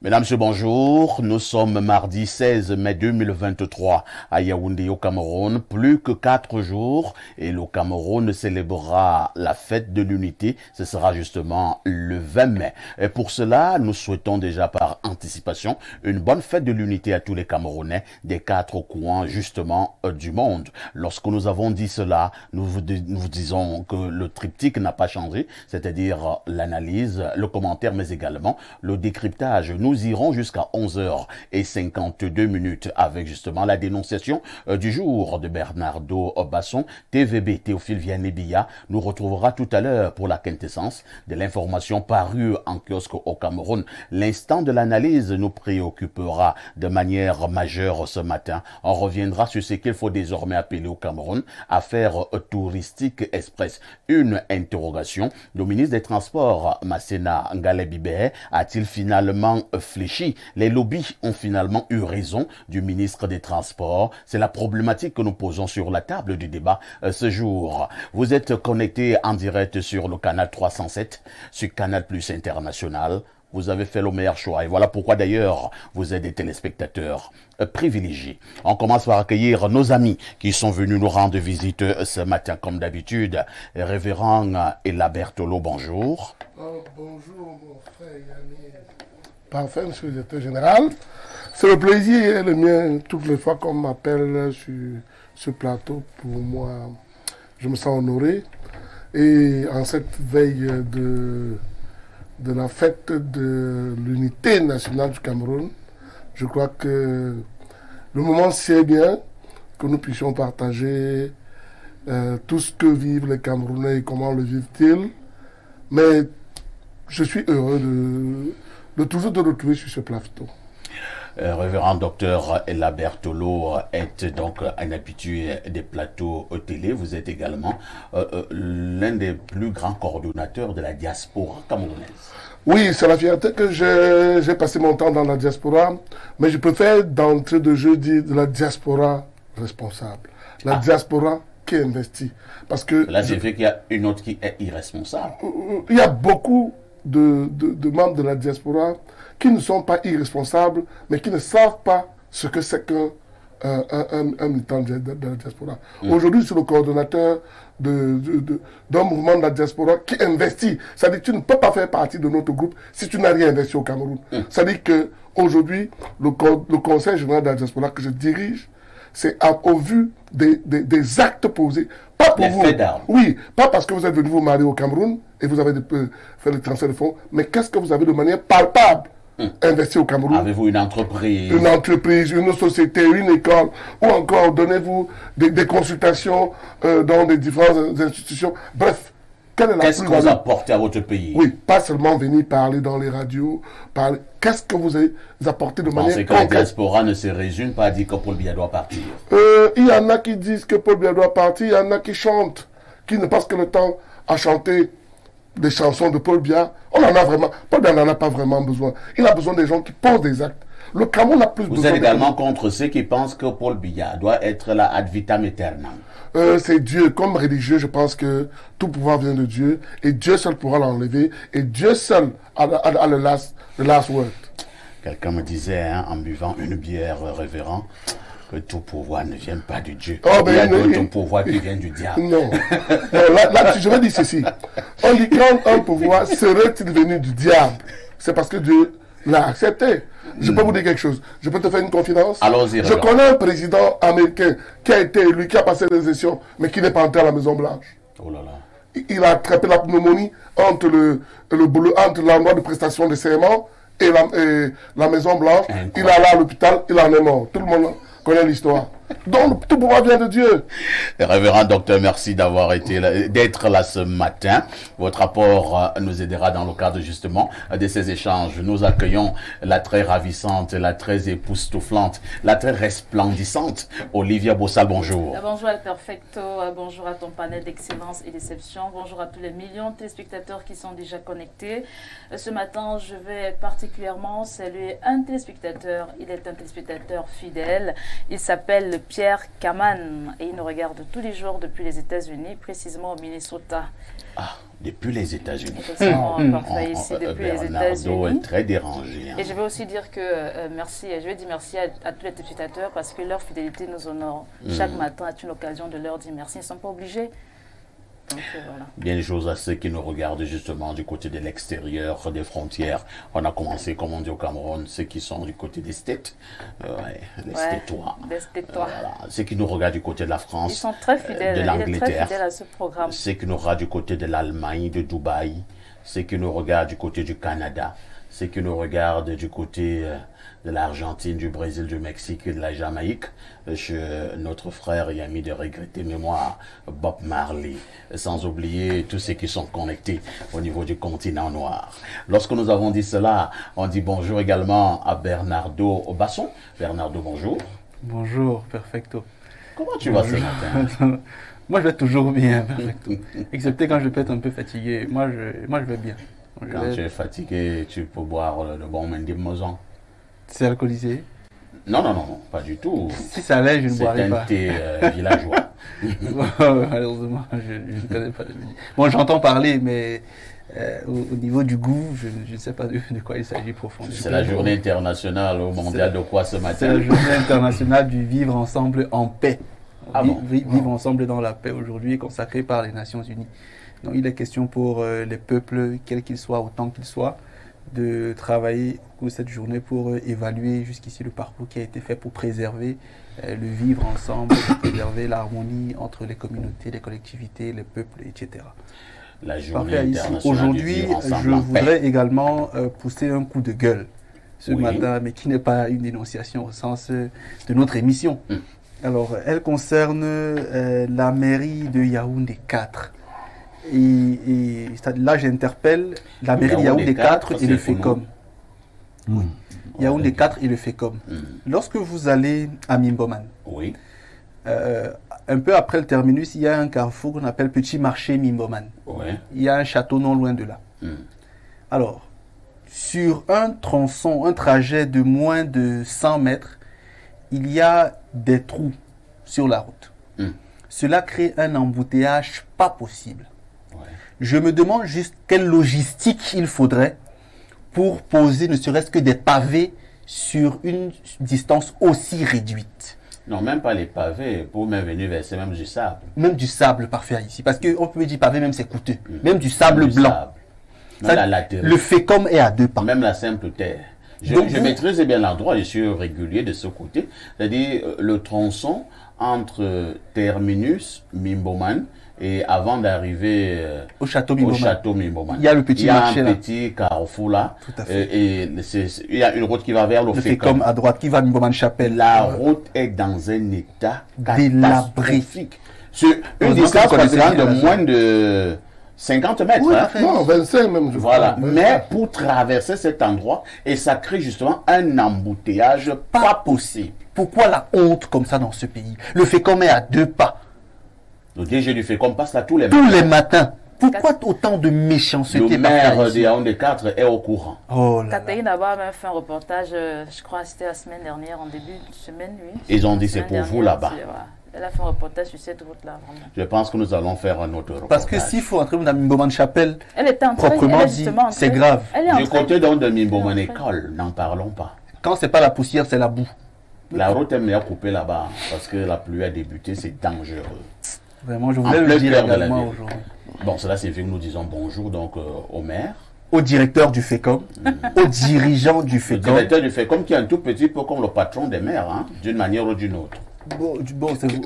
Mesdames, Messieurs, bonjour. Nous sommes mardi 16 mai 2023 à Yaoundé au Cameroun. Plus que 4 jours et le Cameroun célébrera la fête de l'unité. Ce sera justement le 20 mai. Et pour cela, nous souhaitons déjà par anticipation une bonne fête de l'unité à tous les Camerounais des 4 coins justement du monde. Lorsque nous avons dit cela, nous vous disons que le triptyque n'a pas changé, c'est-à-dire l'analyse, le commentaire, mais également le décryptage. Nous irons jusqu'à 11h52 avec justement la dénonciation du jour de Bernardo Basson. TVB, Théophile Vianney-Billa, nous retrouvera tout à l'heure pour la quintessence de l'information parue en kiosque au Cameroun. L'instant de l'analyse nous préoccupera de manière majeure ce matin. On reviendra sur ce qu'il faut désormais appeler au Cameroun affaire touristique express. Une interrogation. Le ministre des Transports, Masséna Ngalé-Bibé, a-t-il finalement fléchi? Les lobbies ont finalement eu raison du ministre des Transports. C'est la problématique que nous posons sur la table du débat ce jour. Vous êtes connecté en direct sur le canal 307, sur Canal Plus International. Vous avez fait le meilleur choix. Et voilà pourquoi d'ailleurs vous êtes des téléspectateurs privilégiés. On commence par accueillir nos amis qui sont venus nous rendre visite ce matin comme d'habitude. Révérend Ella Bertolo, bonjour. Bonjour mon frère Yannick. Parfait, monsieur le directeur général. C'est le plaisir et le mien toutes les fois qu'on m'appelle sur ce plateau. Pour moi, je me sens honoré. Et en cette veille de la fête de l'unité nationale du Cameroun, je crois que le moment c'est bien que nous puissions partager tout ce que vivent les Camerounais et comment le vivent-ils. Mais je suis heureux de toujours te retrouver sur ce plateau. Révérend docteur Ella Bertolo est donc un habitué des plateaux télé. Vous êtes également l'un des plus grands coordonnateurs de la diaspora camerounaise. Oui, c'est la fierté que j'ai passé mon temps dans la diaspora, mais je préfère d'entrée de jeu dire de la diaspora responsable. La diaspora qui investit. Parce que là, j'ai vu qu'il y a une autre qui est irresponsable. Il y a beaucoup de membres de la diaspora qui ne sont pas irresponsables, mais qui ne savent pas ce que c'est qu'un militant de la diaspora. Aujourd'hui, je suis le coordonnateur d'un mouvement de la diaspora qui investit. C'est-à-dire que tu ne peux pas faire partie de notre groupe si tu n'as rien investi au Cameroun. C'est-à-dire qu'aujourd'hui, le Conseil général de la diaspora que je dirige, c'est au vu des actes posés. Pas pour vous. Oui, pas parce que vous êtes venu vous marier au Cameroun et vous avez fait le transfert de fonds, mais qu'est-ce que vous avez de manière palpable investi au Cameroun? Avez-vous une entreprise? Une entreprise, une société, une école, ou encore donnez-vous des consultations dans des différentes institutions. Bref, qu'est-ce que vous apportez à votre pays? Oui, pas seulement venir parler dans les radios, parler. Qu'est-ce que vous apportez de manière concrète? Que la diaspora ne se résume pas à dire que Paul Biya doit partir. Il y en a qui disent que Paul Biya doit partir, il y en a qui chantent, qui ne passent que le temps à chanter des chansons de Paul Biya. On en a vraiment. Paul Biya n'en a pas vraiment besoin. Il a besoin des gens qui posent des actes. Le Cameroun a plus besoin. Vous êtes également contre ceux qui pensent que Paul Biya doit être là ad vitam aeternam. C'est Dieu. Comme religieux, je pense que tout pouvoir vient de Dieu. Et Dieu seul pourra l'enlever. Et Dieu seul a le last word. Quelqu'un me disait, en buvant une bière, révérend, que tout pouvoir ne vient pas de Dieu. Il y a d'autres pouvoirs qui viennent du diable. Non. Là, je vais dire ceci. On dit quand un pouvoir serait-il venu du diable, c'est parce que Dieu l'a accepté. Je peux vous dire quelque chose. Je peux te faire une confidence. Allons-y. Je connais un président américain qui a été élu, qui a passé les élections, mais qui n'est pas entré à la Maison Blanche. Oh là là. Il a attrapé la pneumonie entre l'endroit de prestation de serment et la Maison Blanche. Incroyable. Il est allé à l'hôpital, il en est mort. Tout le monde connaît l'histoire. Donc, tout pouvoir vient de Dieu. Révérend docteur, merci d'être là ce matin. Votre rapport nous aidera dans le cadre justement de ces échanges. Nous accueillons la très ravissante, la très époustouflante, la très resplendissante Olivia Bossal, bonjour. Bonjour à Perfecto, bonjour à ton panel d'excellence et déception, bonjour à tous les millions de téléspectateurs qui sont déjà connectés. Ce matin, je vais particulièrement saluer un téléspectateur. Il est un téléspectateur fidèle. Il s'appelle Pierre Kaman et il nous regarde tous les jours depuis les États-Unis, précisément au Minnesota. Ah, depuis les États-Unis. Effectivement, parfait ici depuis les Bernardo États-Unis. est très dérangé. Hein. Et je vais aussi dire que merci, je vais dire merci à tous les téléspectateurs parce que leur fidélité nous honore. Chaque matin est une occasion de leur dire merci. Ils ne sont pas obligés. Donc, voilà. Bien des choses à ceux qui nous regardent justement du côté de l'extérieur des frontières. On a commencé, comme on dit au Cameroun, ceux qui sont du côté des States, les Stétois. Les Stétois. Voilà. Ceux qui nous regardent du côté de la France, Ils sont très fidèles. de l'Angleterre. Il est très fidèle à ce programme. Ceux qui nous regardent du côté de l'Allemagne, de Dubaï. Ceux qui nous regardent du côté du Canada. Ceux qui nous regardent du côté de l'Argentine, du Brésil, du Mexique et de la Jamaïque. Notre frère et ami de regretter mémoire, Bob Marley. Sans oublier tous ceux qui sont connectés au niveau du continent noir. Lorsque nous avons dit cela, on dit bonjour également à Bernardo Obasson. Bernardo, bonjour. Bonjour, perfecto. Comment tu vas ce matin? Moi, je vais toujours bien, perfecto. Excepté quand je peux être un peu fatigué. Moi, je vais bien. Quand tu es fatigué, tu peux boire le bon Mendy Mozon. C'est alcoolisé? Non, pas du tout. Si ça allait, je ne boirais pas. C'est un thé villageois. Malheureusement, je ne connais pas le menu. Bon, j'entends parler, mais au niveau du goût, je ne sais pas de quoi il s'agit profondément. C'est la journée internationale au mondial de quoi ce matin? C'est la journée internationale du vivre ensemble en paix. Vivre ensemble dans la paix aujourd'hui est consacré par les Nations Unies. Donc il est question pour les peuples, quels qu'ils soient, autant qu'ils soient, de travailler pour cette journée pour évaluer jusqu'ici le parcours qui a été fait pour préserver le vivre ensemble, préserver l'harmonie entre les communautés, les collectivités, les peuples, etc. La journée internationale aujourd'hui, du vivre ensemble je en paix. voudrais également pousser un coup de gueule ce matin, mais qui n'est pas une dénonciation au sens de notre émission. Alors, elle concerne la mairie de Yaoundé 4. Et là, j'interpelle la mairie de Yaoundé 4 et le FECOM. Yaoundé 4 et le FECOM. Lorsque vous allez à Mimboman, un peu après le terminus, il y a un carrefour qu'on appelle Petit Marché Mimboman. Il y a un château non loin de là. Alors, sur un tronçon, un trajet de moins de 100 mètres, il y a des trous sur la route. Cela crée un embouteillage pas possible. Je me demande juste quelle logistique il faudrait pour poser ne serait-ce que des pavés sur une distance aussi réduite. Non, même pas les pavés, pour même venir verser même du sable. Même du sable parfait ici, parce qu'on peut dire pavé, même c'est coûteux. Même du sable blanc. Même la latérite. Le FECOM est à 2 pas. Même la simple terre. Je maîtrise bien l'endroit, je suis régulier de ce côté. C'est-à-dire le tronçon entre terminus Mimboman et avant d'arriver au château Mimboman. Il y a le petit marché Il y a un là. petit carrefour là. Tout à fait. Et il y a une route qui va vers le FECOM à droite, qui va à Mimboman Chapelle. La route est dans un état délabré. Sur une distance de moins de 50 mètres. Oui, non, 25 même. Voilà. Mais pour traverser cet endroit, et ça crée justement un embouteillage pas possible. Pourquoi la honte comme ça dans ce pays? Le FECOM est à 2 pas. Le DG du FECOM passe là tous les matins. Pourquoi autant de méchanceté? Le maire de Yaoundé 4 est au courant. Oh là Catherine Naba a même fait un reportage, je crois que c'était la semaine dernière, en début de semaine, oui. Ils ont dit c'est pour vous là-bas. Elle a fait un reportage sur cette route-là, vraiment. Je pense que nous allons faire un autre reportage. Parce que s'il faut entrer dans Mimboman Chapelle, elle était en train, proprement dit, c'est grave. Du côté de Mimboman École, n'en parlons pas. Quand c'est pas la poussière, c'est la boue. La route est meilleure coupée là-bas, parce que la pluie a débuté, c'est dangereux. Vraiment, je voulais le dire également aujourd'hui. Bon, cela c'est fait que nous disons bonjour donc au maire. Au directeur du FECOM, au dirigeant du FECOM. Le directeur du FECOM qui est un tout petit peu comme le patron des maires, hein, d'une manière ou d'une autre. Bon,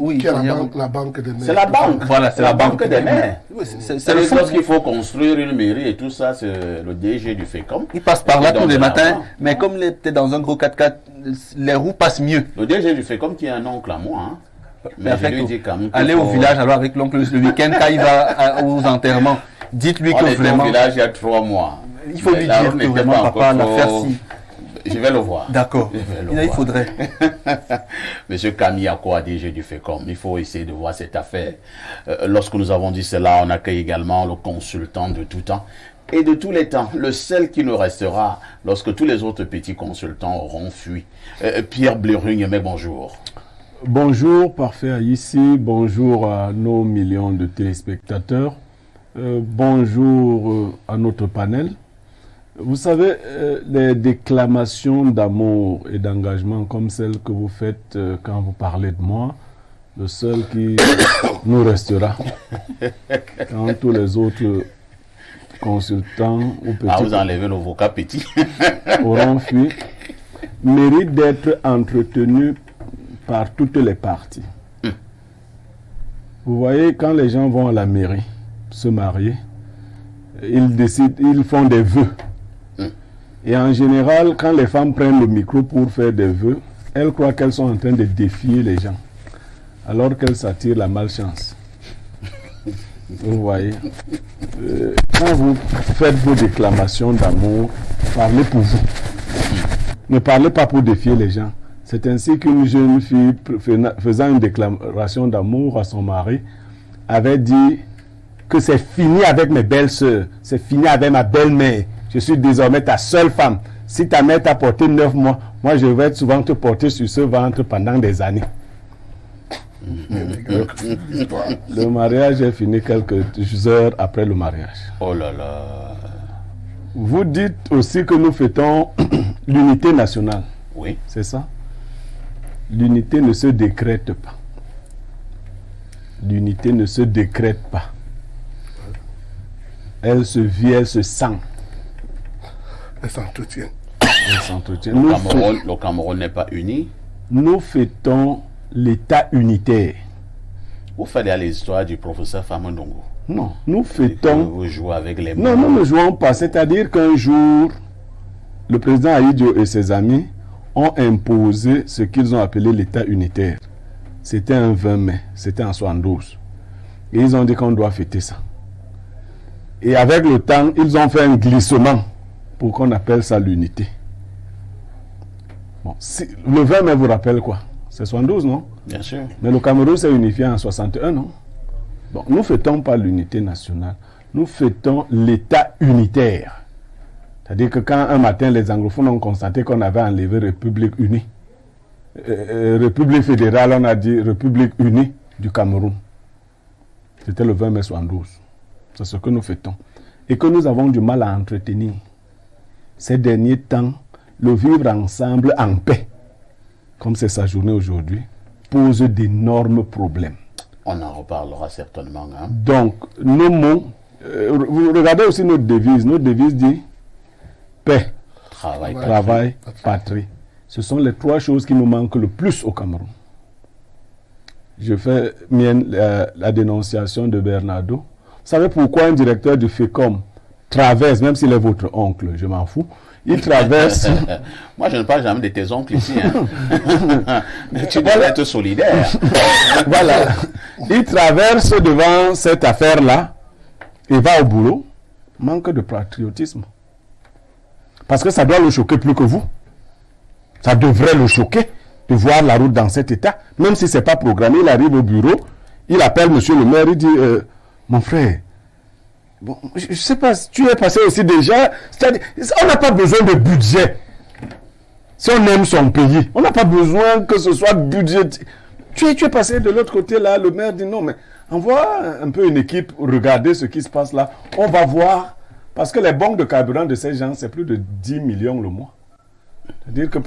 oui, qui est la banque des maires. C'est la banque. Voilà, c'est la banque des maires. C'est le sens qu'il faut construire une mairie et tout ça, c'est le DG du FECOM. Il passe par là tous les matins, mais comme il était dans un gros 4x4, les roues passent mieux. Le DG du FECOM qui est un oncle à moi, hein. Mais je lui dis quand même allez au village alors avec l'oncle le week-end quand il va aux enterrements. Dites-lui que vraiment. Au village il y a 3 mois. Il faut lui dire que vraiment papa l'affaire si. Je vais le voir. D'accord. Il faudrait. Monsieur Kamiako, DG du FECOM, il faut essayer de voir cette affaire. Lorsque nous avons dit cela, on accueille également le consultant de tout temps et de tous les temps. Le seul qui nous restera lorsque tous les autres petits consultants auront fui. Pierre Blerugne, mais bonjour. Bonjour, parfait ici. Bonjour à nos millions de téléspectateurs. Bonjour à notre panel. Vous savez, les déclamations d'amour et d'engagement comme celles que vous faites quand vous parlez de moi, le seul qui nous restera quand tous les autres consultants ou petits vous enlevez le vocat petit. auront fui, mérite d'être entretenu par toutes les parties. Vous voyez, quand les gens vont à la mairie se marier, ils font des vœux. Et en général, quand les femmes prennent le micro pour faire des vœux, elles croient qu'elles sont en train de défier les gens, alors qu'elles s'attirent la malchance. Vous voyez, quand vous faites vos déclamations d'amour, parlez pour vous. Ne parlez pas pour défier les gens. C'est ainsi qu'une jeune fille faisant une déclaration d'amour à son mari avait dit que c'est fini avec mes belles-sœurs, c'est fini avec ma belle-mère. Je suis désormais ta seule femme. Si ta mère t'a porté 9 mois, moi je vais souvent te porter sur ce ventre pendant des années. Le mariage est fini quelques heures après le mariage. Oh là là. Vous dites aussi que nous fêtons l'unité nationale. Oui. C'est ça? L'unité ne se décrète pas. L'unité ne se décrète pas. Elle se vit, elle se sent. Elle s'entretient. Elle s'entretient. Le Cameroun n'est pas uni. Nous fêtons l'État unitaire. Vous faites l'histoire du professeur Famondongo. Non, nous fêtons... Vous jouez avec les mots. Non, nous ne jouons pas. C'est-à-dire qu'un jour, le président Ahidjo et ses amis ont imposé ce qu'ils ont appelé l'État unitaire. C'était un 20 mai, c'était en 72. Et ils ont dit qu'on doit fêter ça. Et avec le temps, ils ont fait un glissement pour qu'on appelle ça l'unité. Bon, le 20 mai vous rappelle quoi? C'est 72, non? Bien sûr. Mais le Cameroun s'est unifié en 61, non? Bon, nous ne fêtons pas l'unité nationale. Nous fêtons l'État unitaire. C'est-à-dire que quand un matin, les anglophones ont constaté qu'on avait enlevé République unie, République fédérale, on a dit République unie du Cameroun. C'était le 20 mai 72. C'est ce que nous fêtons. Et que nous avons du mal à entretenir. Ces derniers temps, le vivre ensemble en paix, comme c'est sa journée aujourd'hui, pose d'énormes problèmes. On en reparlera certainement. Hein? Donc, nos mots, vous regardez aussi notre devise. Notre devise dit paix, travail, patrie. Ce sont les 3 choses qui nous manquent le plus au Cameroun. Je fais mienne la dénonciation de Bernardo. Vous savez pourquoi un directeur du FECOM traverse, même s'il est votre oncle, je m'en fous, il traverse... Moi, je ne parle jamais de tes oncles ici. Hein. Tu dois être solidaire. Voilà. Il traverse devant cette affaire-là et va au boulot. Manque de patriotisme. Parce que ça doit le choquer plus que vous. Ça devrait le choquer de voir la route dans cet état. Même si ce n'est pas programmé, il arrive au bureau, il appelle monsieur le maire, il dit mon frère, bon, je ne sais pas, tu es passé aussi déjà. On n'a pas besoin de budget. Si on aime son pays, on n'a pas besoin que ce soit budget. Tu es passé de l'autre côté là, le maire dit non, mais envoie un peu une équipe, regarder ce qui se passe là. On va voir. Parce que les banques de carburant de ces gens, c'est plus de 10 millions le mois. C'est-à-dire que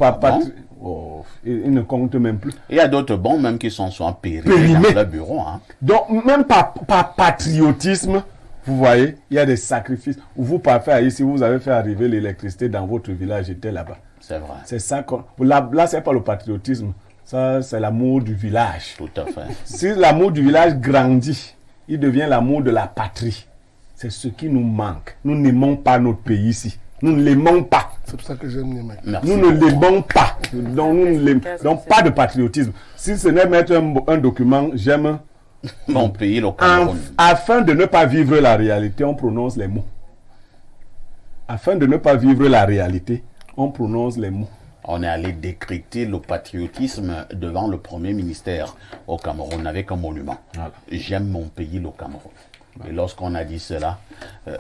ils ne comptent même plus. Il y a d'autres bons même qui sont périmés dans leur bureau. Hein. Donc, même par patriotisme, vous voyez, il y a des sacrifices. Vous parfait ici, vous avez fait arriver l'électricité dans votre village, j'étais là-bas. C'est vrai. C'est ça qu'on... Là, c'est pas le patriotisme. Ça, c'est l'amour du village. Tout à fait. Si l'amour du village grandit, il devient l'amour de la patrie. C'est ce qui nous manque. Nous n'aimons pas notre pays ici. Nous ne l'aimons pas. C'est pour ça que j'aime les mecs. Nous ne l'aimons pas. Donc, nous ne l'aimons. Donc, pas de patriotisme. Si ce n'est mettre un document, j'aime mon pays, le Cameroun. Afin de ne pas vivre la réalité, on prononce les mots. Afin de ne pas vivre la réalité, on prononce les mots. On est allé décrypter le patriotisme devant le premier ministère au Cameroun avec un monument. Voilà. J'aime mon pays, le Cameroun. Et lorsqu'on a dit cela,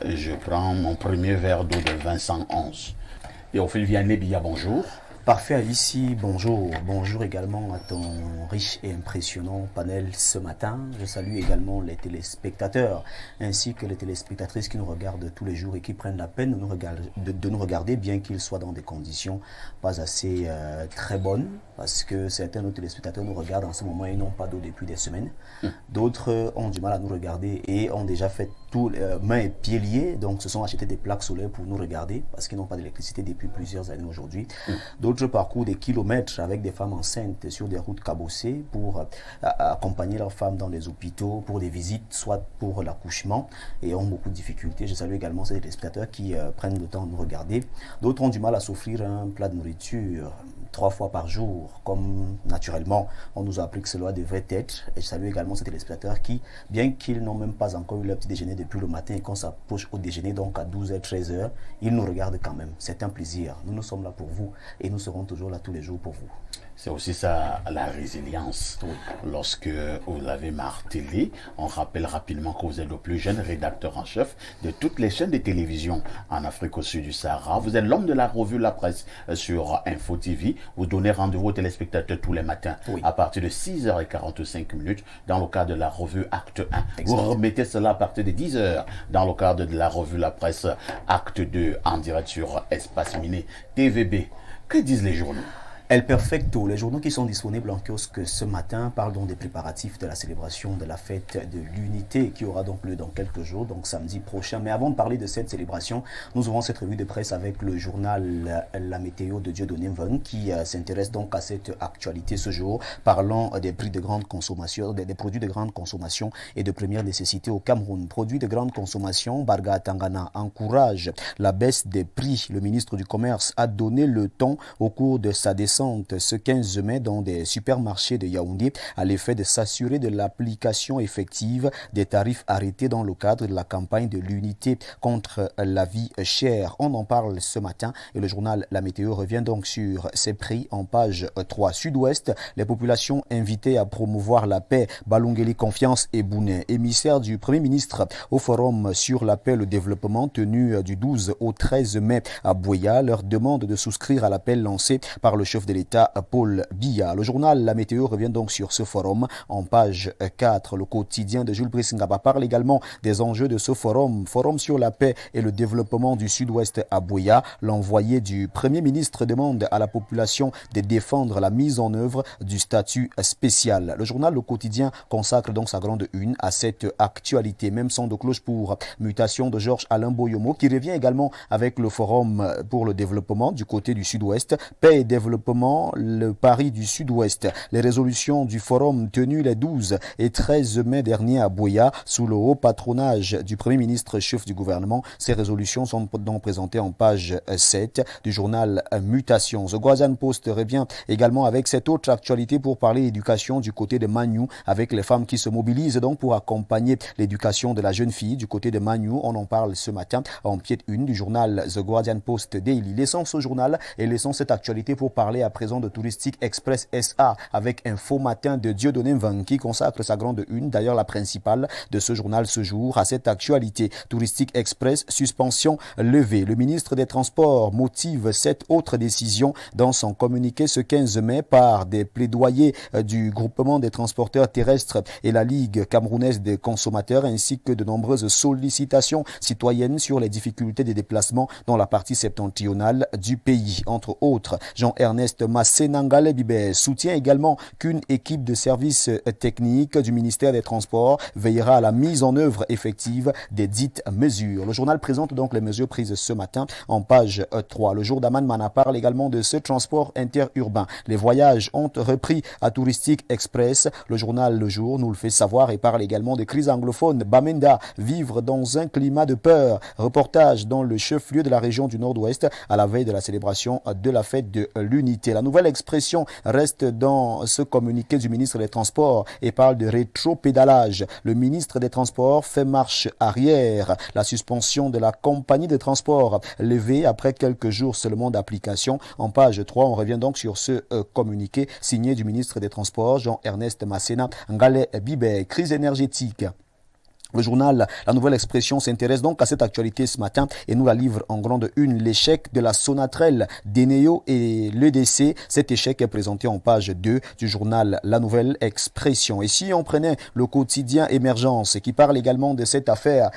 je prends mon premier verre d'eau de Vincent 11. Et Ophélie Vianney Billa, bonjour. Parfait, ici, bonjour. Bonjour également à ton riche et impressionnant panel ce matin. Je salue également les téléspectateurs ainsi que les téléspectatrices qui nous regardent tous les jours et qui prennent la peine de nous regarder, bien qu'ils soient dans des conditions pas assez très bonnes, parce que certains de nos téléspectateurs nous regardent en ce moment et n'ont pas d'eau depuis des semaines. D'autres ont du mal à nous regarder et ont déjà fait tout, mains et pieds liés, donc se sont achetés des plaques solaires pour nous regarder parce qu'ils n'ont pas d'électricité depuis plusieurs années aujourd'hui. D'autres parcourent des kilomètres avec des femmes enceintes sur des routes cabossées pour accompagner leurs femmes dans les hôpitaux pour des visites, soit pour l'accouchement, et ont beaucoup de difficultés. Je salue également ces téléspectateurs qui prennent le temps de nous regarder. D'autres ont du mal à s'offrir un plat de nourriture 3 fois par jour, comme naturellement on nous a appris que cela devrait être. Et je salue également ces téléspectateurs qui, bien qu'ils n'ont même pas encore eu leur petit déjeuner depuis le matin et qu'on s'approche au déjeuner, donc à 12h, 13h, ils nous regardent quand même. C'est un plaisir. Nous sommes là pour vous et nous serons toujours là tous les jours pour vous. C'est aussi ça, la résilience. Oui. Lorsque vous l'avez martelé, on rappelle rapidement que vous êtes le plus jeune rédacteur en chef de toutes les chaînes de télévision en Afrique au sud du Sahara. Vous êtes l'homme de la revue La Presse sur Info TV. Vous donnez rendez-vous aux téléspectateurs tous les matins à partir de 6h45 dans le cadre de la revue Acte 1. Exactement. Vous remettez cela à partir de 10h dans le cadre de la revue La Presse Acte 2 en direct sur Espace Miné TVB. Que disent les journaux? El Perfecto, les journaux qui sont disponibles en kiosque ce matin parlent donc des préparatifs de la célébration de la fête de l'unité qui aura donc lieu dans quelques jours, donc samedi prochain. Mais avant de parler de cette célébration, nous aurons cette revue de presse avec le journal La Météo de Dieudonné Mveng qui s'intéresse donc à cette actualité ce jour, parlant des prix de grande consommation, des produits de grande consommation et de première nécessité au Cameroun. Produits de grande consommation, Barga Tangana encourage la baisse des prix. Le ministre du Commerce a donné le ton au cours de sa descente ce 15 mai dans des supermarchés de Yaoundé à l'effet de s'assurer de l'application effective des tarifs arrêtés dans le cadre de la campagne de l'unité contre la vie chère. On en parle ce matin et le journal La Météo revient donc sur ces prix en page 3. Sud-Ouest, les populations invitées à promouvoir la paix, Balungeli Confiance et Bounet, émissaires du Premier ministre au forum sur la paix et le développement tenu du 12 au 13 mai à Buea, leur demande de souscrire à l'appel lancé par le chef de l'État Paul Biya. Le journal La Météo revient donc sur ce forum en page 4. Le quotidien de Jules Brice Ngaba parle également des enjeux de ce forum sur la paix et le développement du Sud-Ouest à Buea. L'envoyé du Premier ministre demande à la population de défendre la mise en œuvre du statut spécial. Le journal Le Quotidien consacre donc sa grande une à cette actualité. Même son de cloche pour mutation de Georges Alain Boyomo qui revient également avec le forum pour le développement du côté du Sud-Ouest. Paix et développement, le Paris du Sud-Ouest. Les résolutions du forum tenues les 12 et 13 mai dernier à Buea sous le haut patronage du Premier ministre chef du gouvernement. Ces résolutions sont donc présentées en page 7 du journal Mutation. The Guardian Post revient également avec cette autre actualité pour parler éducation du côté de Magnou avec les femmes qui se mobilisent donc pour accompagner l'éducation de la jeune fille du côté de Magnou. On en parle ce matin en pied de une du journal The Guardian Post Daily. Laissons ce journal et laissons cette actualité pour parler à présent de Touristique Express SA avec un faux matin de Dieudonné Mveng qui consacre sa grande une, d'ailleurs la principale de ce journal ce jour, à cette actualité. Touristique Express, suspension levée. Le ministre des Transports motive cette autre décision dans son communiqué ce 15 mai par des plaidoyers du groupement des transporteurs terrestres et la Ligue camerounaise des consommateurs ainsi que de nombreuses sollicitations citoyennes sur les difficultés des déplacements dans la partie septentrionale du pays. Entre autres, Jean-Ernest Massenangale Bibé soutient également qu'une équipe de services techniques du ministère des Transports veillera à la mise en œuvre effective des dites mesures. Le journal présente donc les mesures prises ce matin en page 3. Le jour d'Aman Mana parle également de ce transport interurbain. Les voyages ont repris à Touristique Express. Le journal Le Jour nous le fait savoir et parle également des crises anglophones. Bamenda, vivre dans un climat de peur. Reportage dans le chef-lieu de la région du Nord-Ouest à la veille de la célébration de la fête de l'unité. La nouvelle expression reste dans ce communiqué du ministre des Transports et parle de rétropédalage. Le ministre des Transports fait marche arrière. La suspension de la compagnie de transport levée après quelques jours seulement d'application. En page 3, on revient donc sur ce communiqué signé du ministre des Transports, Jean-Ernest Massena Ngale Bibé. Crise énergétique. Le journal La Nouvelle Expression s'intéresse donc à cette actualité ce matin et nous la livre en grande une. L'échec de la Sonatrel, d'Eneo et l'EDC. Cet échec est présenté en page 2 du journal La Nouvelle Expression. Et si on prenait le quotidien Émergence qui parle également de cette affaire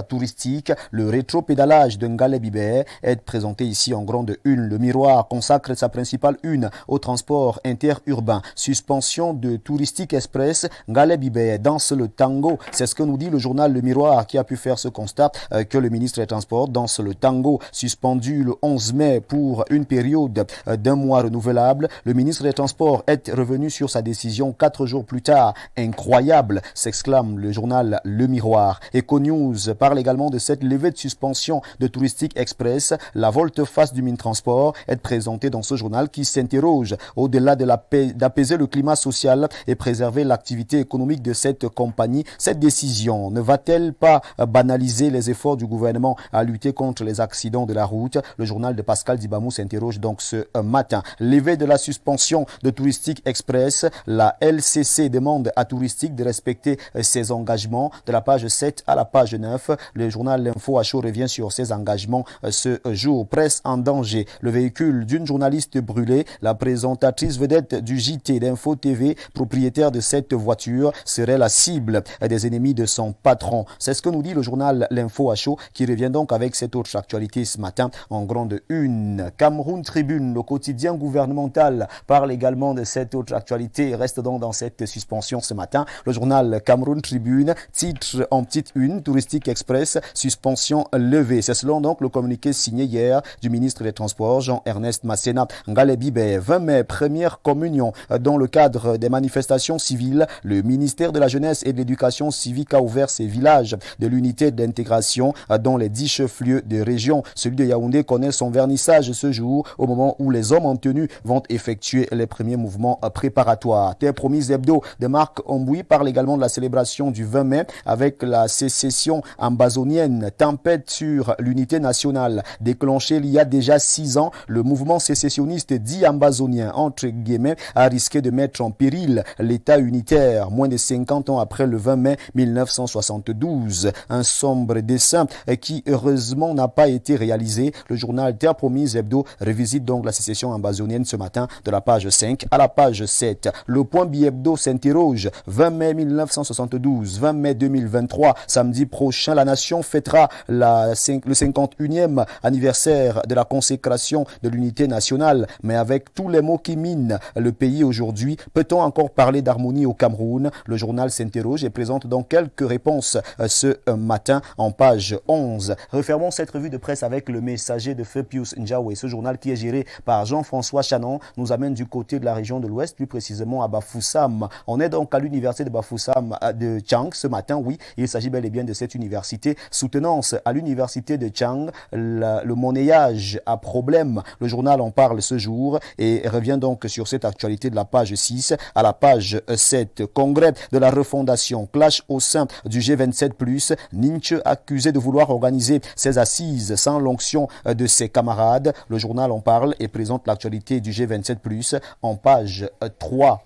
touristique, le rétro-pédalage de Ngale Bibé est présenté ici en grande une. Le Miroir consacre sa principale une au transport interurbain. Suspension de Touristique Express, Ngale Bibé danse le tango. C'est ce que nous dit le journal Le Miroir qui a pu faire ce constat que le ministre des Transports danse le tango, suspendu le 11 mai pour une période d'un mois renouvelable. Le ministre des Transports est revenu sur sa décision 4 jours plus tard. Incroyable, s'exclame le journal Le Miroir. EcoNews parle également de cette levée de suspension de Touristique Express. La volte-face du Minetransport est présentée dans ce journal qui s'interroge au-delà d'apaiser le climat social et préserver l'activité économique de cette compagnie. Cette décision ne va-t-elle pas banaliser les efforts du gouvernement à lutter contre les accidents de la route? Le journal de Pascal Dibamou s'interroge donc ce matin. Levée de la suspension de Touristique Express, la LCC demande à Touristique de respecter ses engagements. De la page 7 à la page 9, le journal L'Info à chaud revient sur ses engagements ce jour. Presse en danger, le véhicule d'une journaliste brûlée, la présentatrice vedette du JT d'Info TV, propriétaire de cette voiture, serait la cible des ennemis de son patron. C'est ce que nous dit le journal L'Info à chaud qui revient donc avec cette autre actualité ce matin en grande une. Cameroun Tribune, le quotidien gouvernemental, parle également de cette autre actualité et reste donc dans cette suspension ce matin. Le journal Cameroun Tribune titre en petite une, Touristique Express, suspension levée. C'est selon donc le communiqué signé hier du ministre des Transports, Jean-Ernest Massena. Ngale Bibé, 20 mai, première communion. Dans le cadre des manifestations civiles, le ministère de la Jeunesse et de l'Éducation civique a ouvert ses villages de l'unité d'intégration dans les 10 chefs-lieux de région. Celui de Yaoundé connaît son vernissage ce jour au moment où les hommes en tenue vont effectuer les premiers mouvements préparatoires. Terre promise hebdo de Marc Omboui parle également de la célébration du 20 mai avec la sécession ambazonienne. Tempête sur l'unité nationale. Déclenché il y a déjà 6 ans, le mouvement sécessionniste dit ambazonien, entre guillemets, a risqué de mettre en péril l'État unitaire moins de 50 ans après le 20 mai 1972. Un sombre dessin qui heureusement n'a pas été réalisé. Le journal Terre Promise Hebdo revisite donc la sécession ambazonienne ce matin de la page 5 à la page 7. Le point bi-hebdo s'interroge. 20 mai 1972, 20 mai 2023, samedi prochain, la nation fêtera le 51e anniversaire de la consécration de l'unité nationale. Mais avec tous les mots qui minent le pays aujourd'hui, peut-on encore parler d'harmonie au Cameroun? Le journal s'interroge et présente donc quelques réponses ce matin en page 11. Refermons cette revue de presse avec le messager de feu Pius Njawe. Ce journal qui est géré par Jean-François Chanon nous amène du côté de la région de l'Ouest, plus précisément à Bafoussam. On est donc à l'université de Bafoussam de Tchang ce matin, oui, il s'agit bel et bien de cette université. Soutenance à l'université de Tchang, le monnayage à problème. Le journal en parle ce jour et revient donc sur cette actualité de la page 6 à la page 7. Congrès de la refondation, clash au sein du G27+, Ninche accusé de vouloir organiser ses assises sans l'onction de ses camarades. Le journal en parle et présente l'actualité du G27+, en page 3.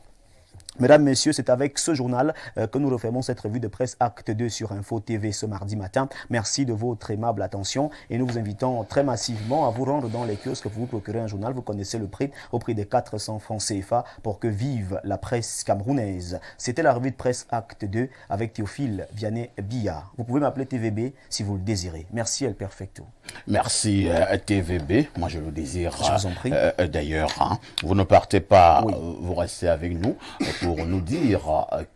Mesdames, Messieurs, c'est avec ce journal que nous refermons cette revue de presse Acte 2 sur Info TV ce mardi matin. Merci de votre aimable attention et nous vous invitons très massivement à vous rendre dans les kiosques pour vous procurer un journal. Vous connaissez le prix, au prix de 400 francs CFA pour que vive la presse camerounaise. C'était la revue de presse Acte 2 avec Théophile Vianney-Billa. Vous pouvez m'appeler TVB si vous le désirez. Merci El Perfecto. Merci TVB, moi je le désire. Je vous en prie. D'ailleurs, hein, vous ne partez pas, Oui. vous restez avec nous pour nous dire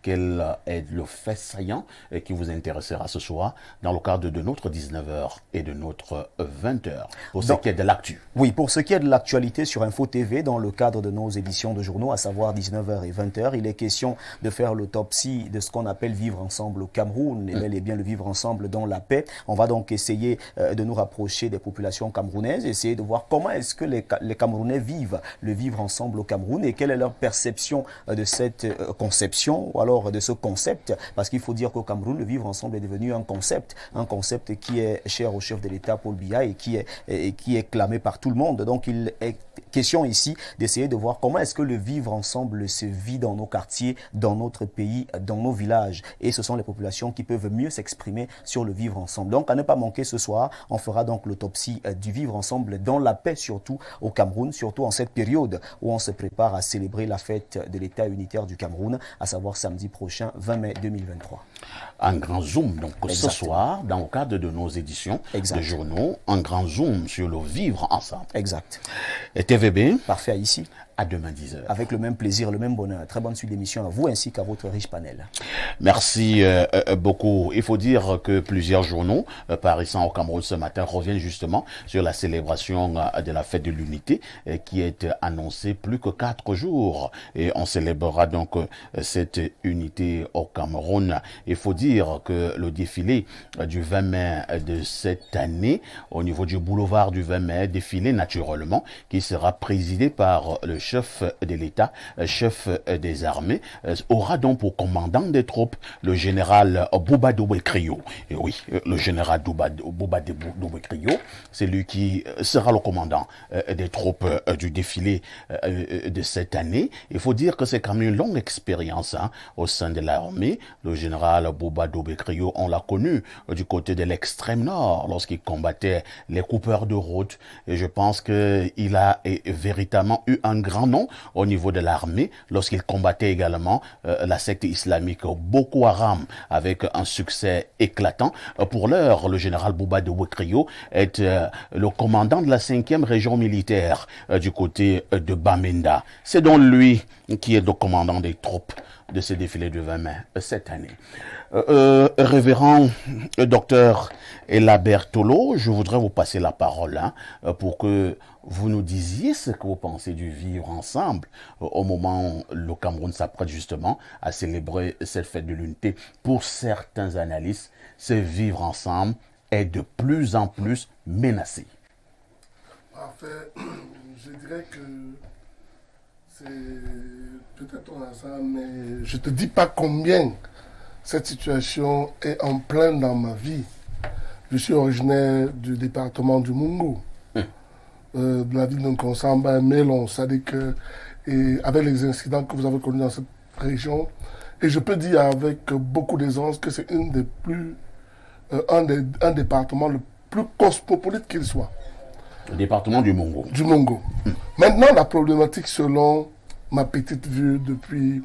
quel est le fait saillant qui vous intéressera ce soir dans le cadre de notre 19h et de notre 20h, pour ce qui est de l'actu. Oui, pour ce qui est de l'actualité sur Info TV, dans le cadre de nos éditions de journaux, à savoir 19h et 20h, il est question de faire l'autopsie de ce qu'on appelle vivre ensemble au Cameroun, et bel et bien le vivre ensemble dans la paix. On va donc essayer de nous rapprocher des populations camerounaises, essayer de voir comment est-ce que les Camerounais vivent le vivre ensemble au Cameroun et quelle est leur perception de cette cette conception ou alors de ce concept, parce qu'il faut dire qu'au Cameroun, le vivre ensemble est devenu un concept qui est cher au chef de l'État, Paul Biya, et qui est clamé par tout le monde. Donc il est question ici d'essayer de voir comment est-ce que le vivre ensemble se vit dans nos quartiers, dans notre pays, dans nos villages. Et ce sont les populations qui peuvent mieux s'exprimer sur le vivre ensemble. Donc à ne pas manquer ce soir, on fera donc l'autopsie du vivre ensemble dans la paix, surtout au Cameroun, surtout en cette période où on se prépare à célébrer la fête de l'État unitaire du Cameroun, à savoir samedi prochain, 20 mai 2023. Un grand zoom, donc Exactement. Ce soir, dans le cadre de nos éditions de journaux, un grand zoom sur le vivre ensemble. Exact. Et TVB, parfait ici. À demain 10h. Avec le même plaisir, le même bonheur. Très bonne suite d'émission à vous ainsi qu'à votre riche panel. Merci beaucoup. Il faut dire que plusieurs journaux paraissant au Cameroun ce matin reviennent justement sur la célébration de la fête de l'unité qui est annoncée plus que 4 jours. Et on célébrera donc cette unité au Cameroun. Il faut dire que le défilé du 20 mai de cette année, au niveau du boulevard du 20 mai, défilé naturellement, qui sera présidé par le chef de l'État, chef des armées, aura donc pour commandant des troupes le général Bouba Doué-Crio. Et oui, le général Bouba Doué-Crio, c'est lui qui sera le commandant des troupes du défilé de cette année. Il faut dire que c'est quand même une longue expérience au sein de l'armée. Le général Bouba Doué-Crio, on l'a connu du côté de l'extrême nord lorsqu'il combattait les coupeurs de route. Et je pense qu'il a véritablement eu un grand nom au niveau de l'armée lorsqu'il combattait également la secte islamique Boko Haram avec un succès éclatant. Pour l'heure, le général Bouba Doué-Crio est le commandant de la 5e région militaire du côté de Bamenda. C'est donc lui qui est le commandant des troupes de ce défilé du 20 mai cette année. Révérend docteur Ella Bertolo, je voudrais vous passer la parole pour que vous nous disiez ce que vous pensez du vivre ensemble au moment où le Cameroun s'apprête justement à célébrer cette fête de l'unité. Pour certains analystes, ce vivre ensemble est de plus en plus menacé. En fait, je dirais que c'est peut-être un hasard, mais je ne te dis pas combien cette situation est en plein dans ma vie. Je suis originaire du département du Mungo, de la ville de Nkonsamba, Mélon, c'est-à-dire que, avec les incidents que vous avez connus dans cette région, et je peux dire avec beaucoup d'aisance que c'est un département le plus cosmopolite qu'il soit. Le département du Mungo. Du Mungo. Maintenant, la problématique, selon ma petite vue depuis,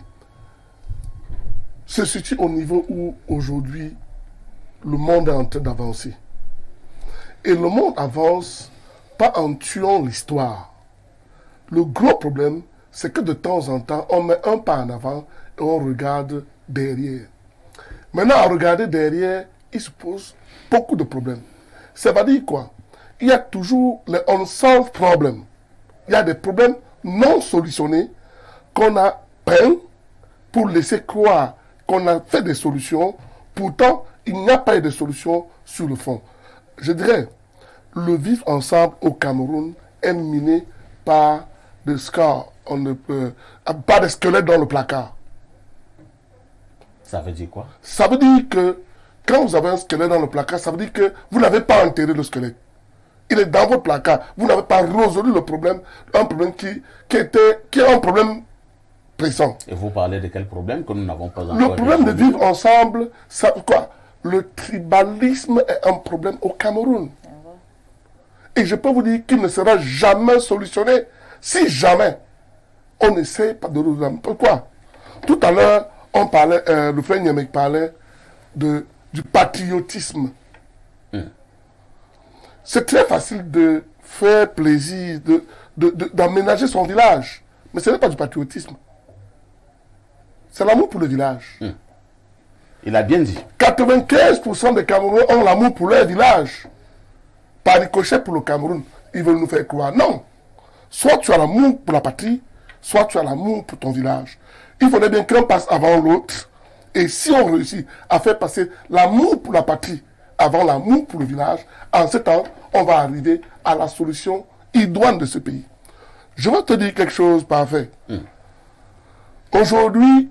se situe au niveau où aujourd'hui le monde est en train d'avancer. Et le monde avance pas en tuant l'histoire. Le gros problème, c'est que de temps en temps, on met un pas en avant et on regarde derrière. Maintenant, à regarder derrière, il se pose beaucoup de problèmes. Ça veut dire quoi? Il y a toujours les unsolved problems. Il y a des problèmes non solutionnés qu'on a peints pour laisser croire qu'on a fait des solutions. Pourtant, il n'y a pas eu de solution sur le fond. Je dirais, le vivre ensemble au Cameroun est miné par des scars, pas des squelettes dans le placard. Ça veut dire quoi? Ça veut dire que quand vous avez un squelette dans le placard, ça veut dire que vous n'avez pas enterré le squelette. Il est dans votre placard. Vous n'avez pas résolu le problème, un problème qui est un problème pressant. Et vous parlez de quel problème que nous n'avons pas encore? Le problème de vivre ensemble, quoi? Le tribalisme est un problème au Cameroun. Et je peux vous dire qu'il ne sera jamais solutionné si jamais on n'essaie pas de résoudre. Pourquoi? Tout à l'heure, on parlait, le frère Nyemek parlait du patriotisme. C'est très facile de faire plaisir, d'aménager son village. Mais ce n'est pas du patriotisme. C'est l'amour pour le village. Il a bien dit. 95% des Camerounais ont l'amour pour leur village. Par ricochet pour le Cameroun. Ils veulent nous faire croire. Non. Soit tu as l'amour pour la patrie, soit tu as l'amour pour ton village. Il faudrait bien qu'un passe avant l'autre. Et si on réussit à faire passer l'amour pour la patrie avant l'amour pour le village, en ce temps, on va arriver à la solution idoine de ce pays. Je vais te dire quelque chose parfait. Aujourd'hui,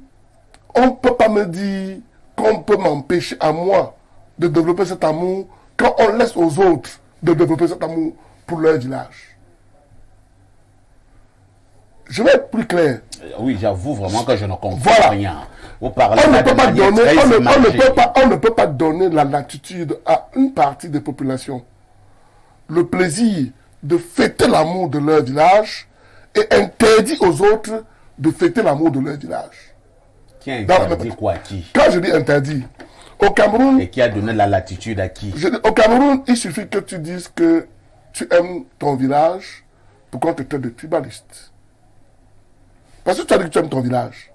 on ne peut pas me dire qu'on peut m'empêcher à moi de développer cet amour quand on laisse aux autres de développer cet amour pour leur village. Je vais être plus clair. Oui, j'avoue vraiment que je ne comprends Voilà. rien. Vous parlez On ne, là peut de pas manière donner, très on imagée. ne peut pas donner la latitude à une partie des populations. Le plaisir de fêter l'amour de leur village et interdit aux autres de fêter l'amour de leur village. Qui a Dans la interdit même- quoi à qui? Quand je dis interdit, au Cameroun, Et qui a donné la latitude à qui? au Cameroun, il suffit que tu dises que tu aimes ton village pour qu'on te traite de tribaliste. Parce que tu as dit que tu aimes ton village.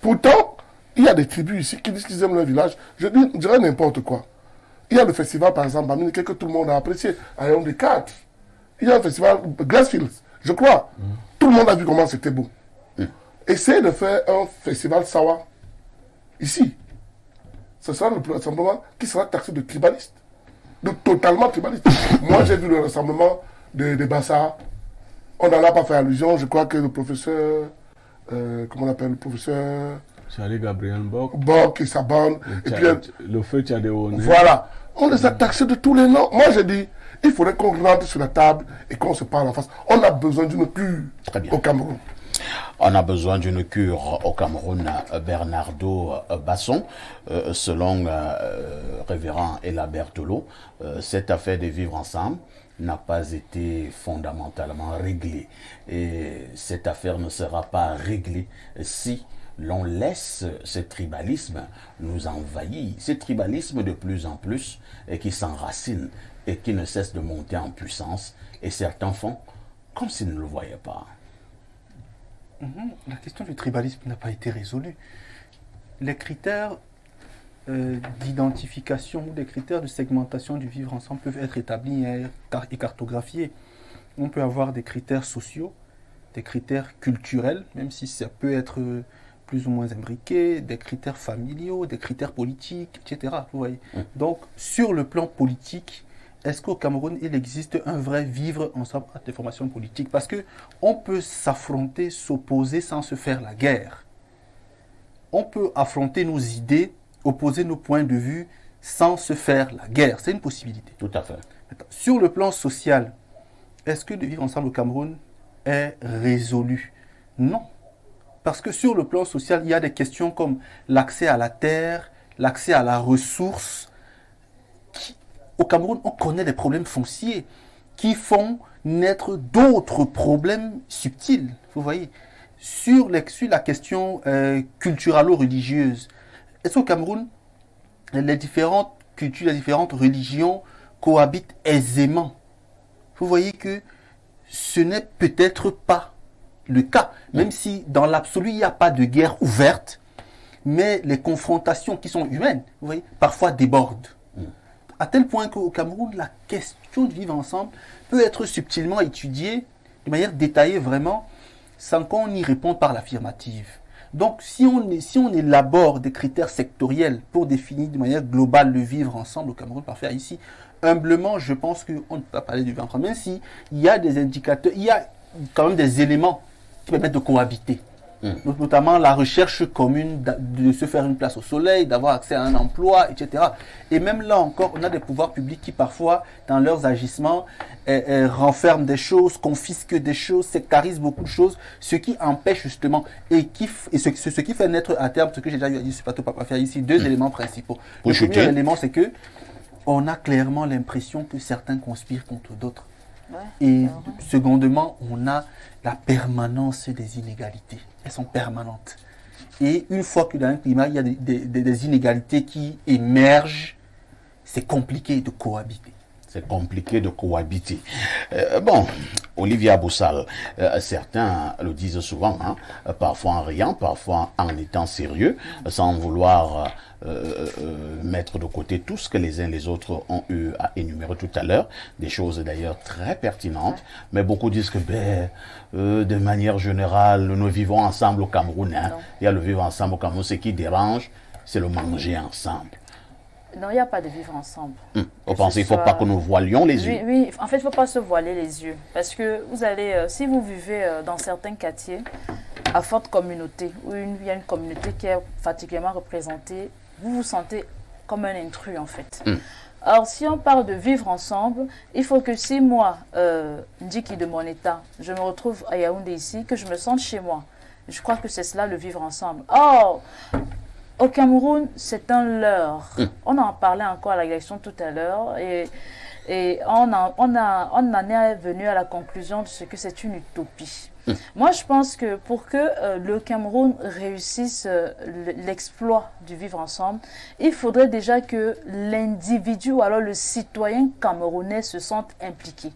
Pourtant, il y a des tribus ici qui disent qu'ils aiment leur village. Je dirais n'importe quoi. Il y a le festival, par exemple, à Munich, que tout le monde a apprécié, à Yaoundé 4. Il y a un festival, Glassfields, je crois. Tout le monde a vu comment c'était beau. Essayez de faire un festival Sawa, ici. Ce sera le rassemblement qui sera taxé de tribaliste. De totalement tribaliste. Moi, j'ai vu le rassemblement de Bassa. On n'en a pas fait allusion. Je crois que le professeur, comment on appelle le professeur Charlie Gabriel Bock, Bock et sa bande. Et puis, le feu Tchadéoné. voilà. On les a taxés de tous les noms. Moi, j'ai dit, il faudrait qu'on rentre sur la table et qu'on se parle en face. On a besoin d'une cure Très bien. au Cameroun. On a besoin d'une cure au Cameroun, Bernardo Basson. Selon révérend Ella Berthelot, cette affaire de vivre ensemble n'a pas été fondamentalement réglée. Et cette affaire ne sera pas réglée si l'on laisse ce tribalisme nous envahir. Ce tribalisme de plus en plus et qui s'enracine et qui ne cesse de monter en puissance. Et certains font comme s'ils ne le voyaient pas. La question du tribalisme n'a pas été résolue. Les critères d'identification ou des critères de segmentation du vivre ensemble peuvent être établis et cartographiés. On peut avoir des critères sociaux, des critères culturels, même si ça peut être plus ou moins imbriqué, des critères familiaux, des critères politiques, etc. Vous voyez. Donc, sur le plan politique, est-ce qu'au Cameroun, il existe un vrai vivre ensemble des formations politiques? Parce que on peut s'affronter, s'opposer sans se faire la guerre. On peut affronter nos idées, opposer nos points de vue sans se faire la guerre. C'est une possibilité. Tout à fait. Maintenant, sur le plan social, est-ce que le vivre ensemble au Cameroun est résolu? Non. Parce que sur le plan social, il y a des questions comme l'accès à la terre, l'accès à la ressource. Au Cameroun, on connaît des problèmes fonciers qui font naître d'autres problèmes subtils. Vous voyez, sur la question culturalo-religieuse, est-ce qu'au Cameroun, les différentes cultures, les différentes religions cohabitent aisément? Vous voyez que ce n'est peut-être pas le cas, même si dans l'absolu, il n'y a pas de guerre ouverte, mais les confrontations qui sont humaines, vous voyez, parfois débordent. À tel point qu'au Cameroun, la question de vivre ensemble peut être subtilement étudiée, de manière détaillée vraiment, sans qu'on y réponde par l'affirmative. Donc, si on élabore des critères sectoriels pour définir de manière globale le vivre ensemble au Cameroun, parfait, ici, humblement, je pense qu'on ne peut pas parler du vivre ensemble, même s'il y a des indicateurs, il y a quand même des éléments qui permettent de cohabiter. Notamment la recherche commune de se faire une place au soleil, d'avoir accès à un emploi, etc. Et même là encore, on a des pouvoirs publics qui parfois, dans leurs agissements, renferment des choses, confisquent des choses, sectarisent beaucoup de choses, ce qui empêche justement, ce qui fait naître à terme, ce que j'ai déjà eu à dire sur Plateau Papa faire ici, deux éléments principaux. Le premier élément, c'est que on a clairement l'impression que certains conspirent contre d'autres. Et secondement, on a la permanence des inégalités. Elles sont permanentes. Et une fois que dans un climat, il y a des inégalités qui émergent, c'est compliqué de cohabiter. C'est compliqué de cohabiter. Bon, Olivier Boussal, certains le disent souvent, hein, parfois en riant, parfois en étant sérieux, sans vouloir mettre de côté tout ce que les uns et les autres ont eu à énumérer tout à l'heure, des choses d'ailleurs très pertinentes, mais beaucoup disent que de manière générale, nous vivons ensemble au Cameroun. Hein. Il y a le vivre ensemble au Cameroun, ce qui dérange, c'est le manger ensemble. Non, il n'y a pas de vivre ensemble. Vous pensez qu'il ne faut pas que nous voilions les yeux? Oui, en fait, il ne faut pas se voiler les yeux. Parce que vous allez, si vous vivez dans certains quartiers, à forte communauté, où il y a une communauté qui est particulièrement représentée, vous vous sentez comme un intrus en fait. Alors, si on parle de vivre ensemble, il faut que si moi, Ndiki de mon état, je me retrouve à Yaoundé ici, que je me sente chez moi. Je crois que c'est cela le vivre ensemble. Or, au Cameroun, c'est un leurre. On en parlait encore à la direction tout à l'heure et on en est venu à la conclusion de ce que c'est une utopie. Moi, je pense que pour que le Cameroun réussisse l'exploit du vivre ensemble, il faudrait déjà que l'individu ou alors le citoyen camerounais se sente impliqué.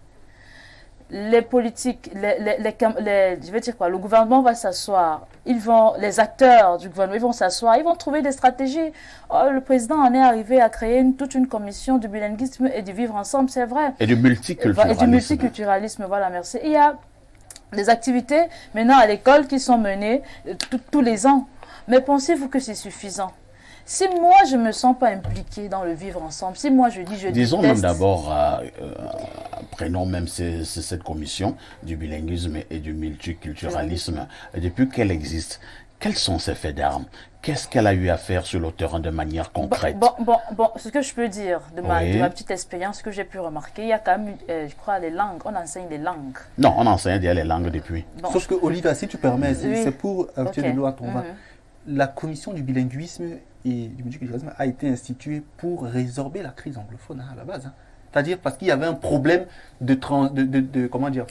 Les politiques, je veux dire quoi, le gouvernement va s'asseoir, les acteurs du gouvernement ils vont s'asseoir, ils vont trouver des stratégies. Oh, le président en est arrivé à créer toute une commission du bilinguisme et du vivre ensemble, c'est vrai. Et du multiculturalisme. Et du multiculturalisme, voilà, merci. Il y a des activités maintenant à l'école qui sont menées tous les ans. Mais pensez-vous que c'est suffisant? Si moi, je ne me sens pas impliqué dans le vivre ensemble, si moi, je dis je Disons déteste... même d'abord, prenons même cette commission du bilinguisme et du multiculturalisme. Depuis qu'elle existe, quels sont ses faits d'armes? Qu'est-ce qu'elle a eu à faire sur le terrain de manière concrète? Bon, ce que je peux dire de ma petite expérience que j'ai pu remarquer, il y a quand même, je crois, les langues. On enseigne les langues. Non, on enseigne déjà les langues depuis. Bon. Sauf que, Olivia, si tu permets, c'est pour ajouter Okay. de l'eau à ton vin. La commission du bilinguisme et du multiculturalisme a été instituée pour résorber la crise anglophone à la base. C'est-à-dire parce qu'il y avait un problème de comment dire,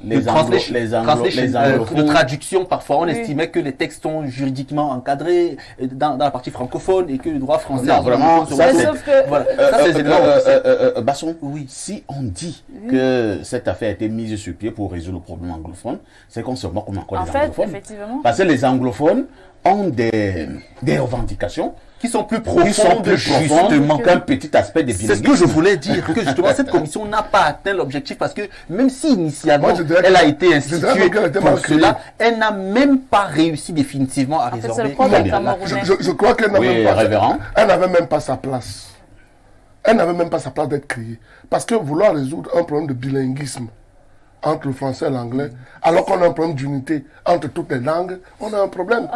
Les de traduction. Parfois, on estimait que les textes sont juridiquement encadrés dans la partie francophone et que le droit français... Non, vraiment, ça c'est... Basson, si on dit que cette affaire a été mise sur pied pour résoudre le problème anglophone, c'est qu'on se moque encore des anglophones. Effectivement. Parce que les anglophones ont des revendications qui sont plus profondes, justement, qu'un petit aspect des bilinguisme. C'est ce que je voulais dire, que justement cette commission n'a pas atteint l'objectif parce que même si initialement elle a été instituée pour cela, elle n'a même pas réussi définitivement à résorber. Je crois qu'elle n'avait même pas sa place. Elle n'avait même pas sa place d'être créée. Parce que vouloir résoudre un problème de bilinguisme entre le français et l'anglais, alors qu'on a un problème d'unité entre toutes les langues, on a un problème.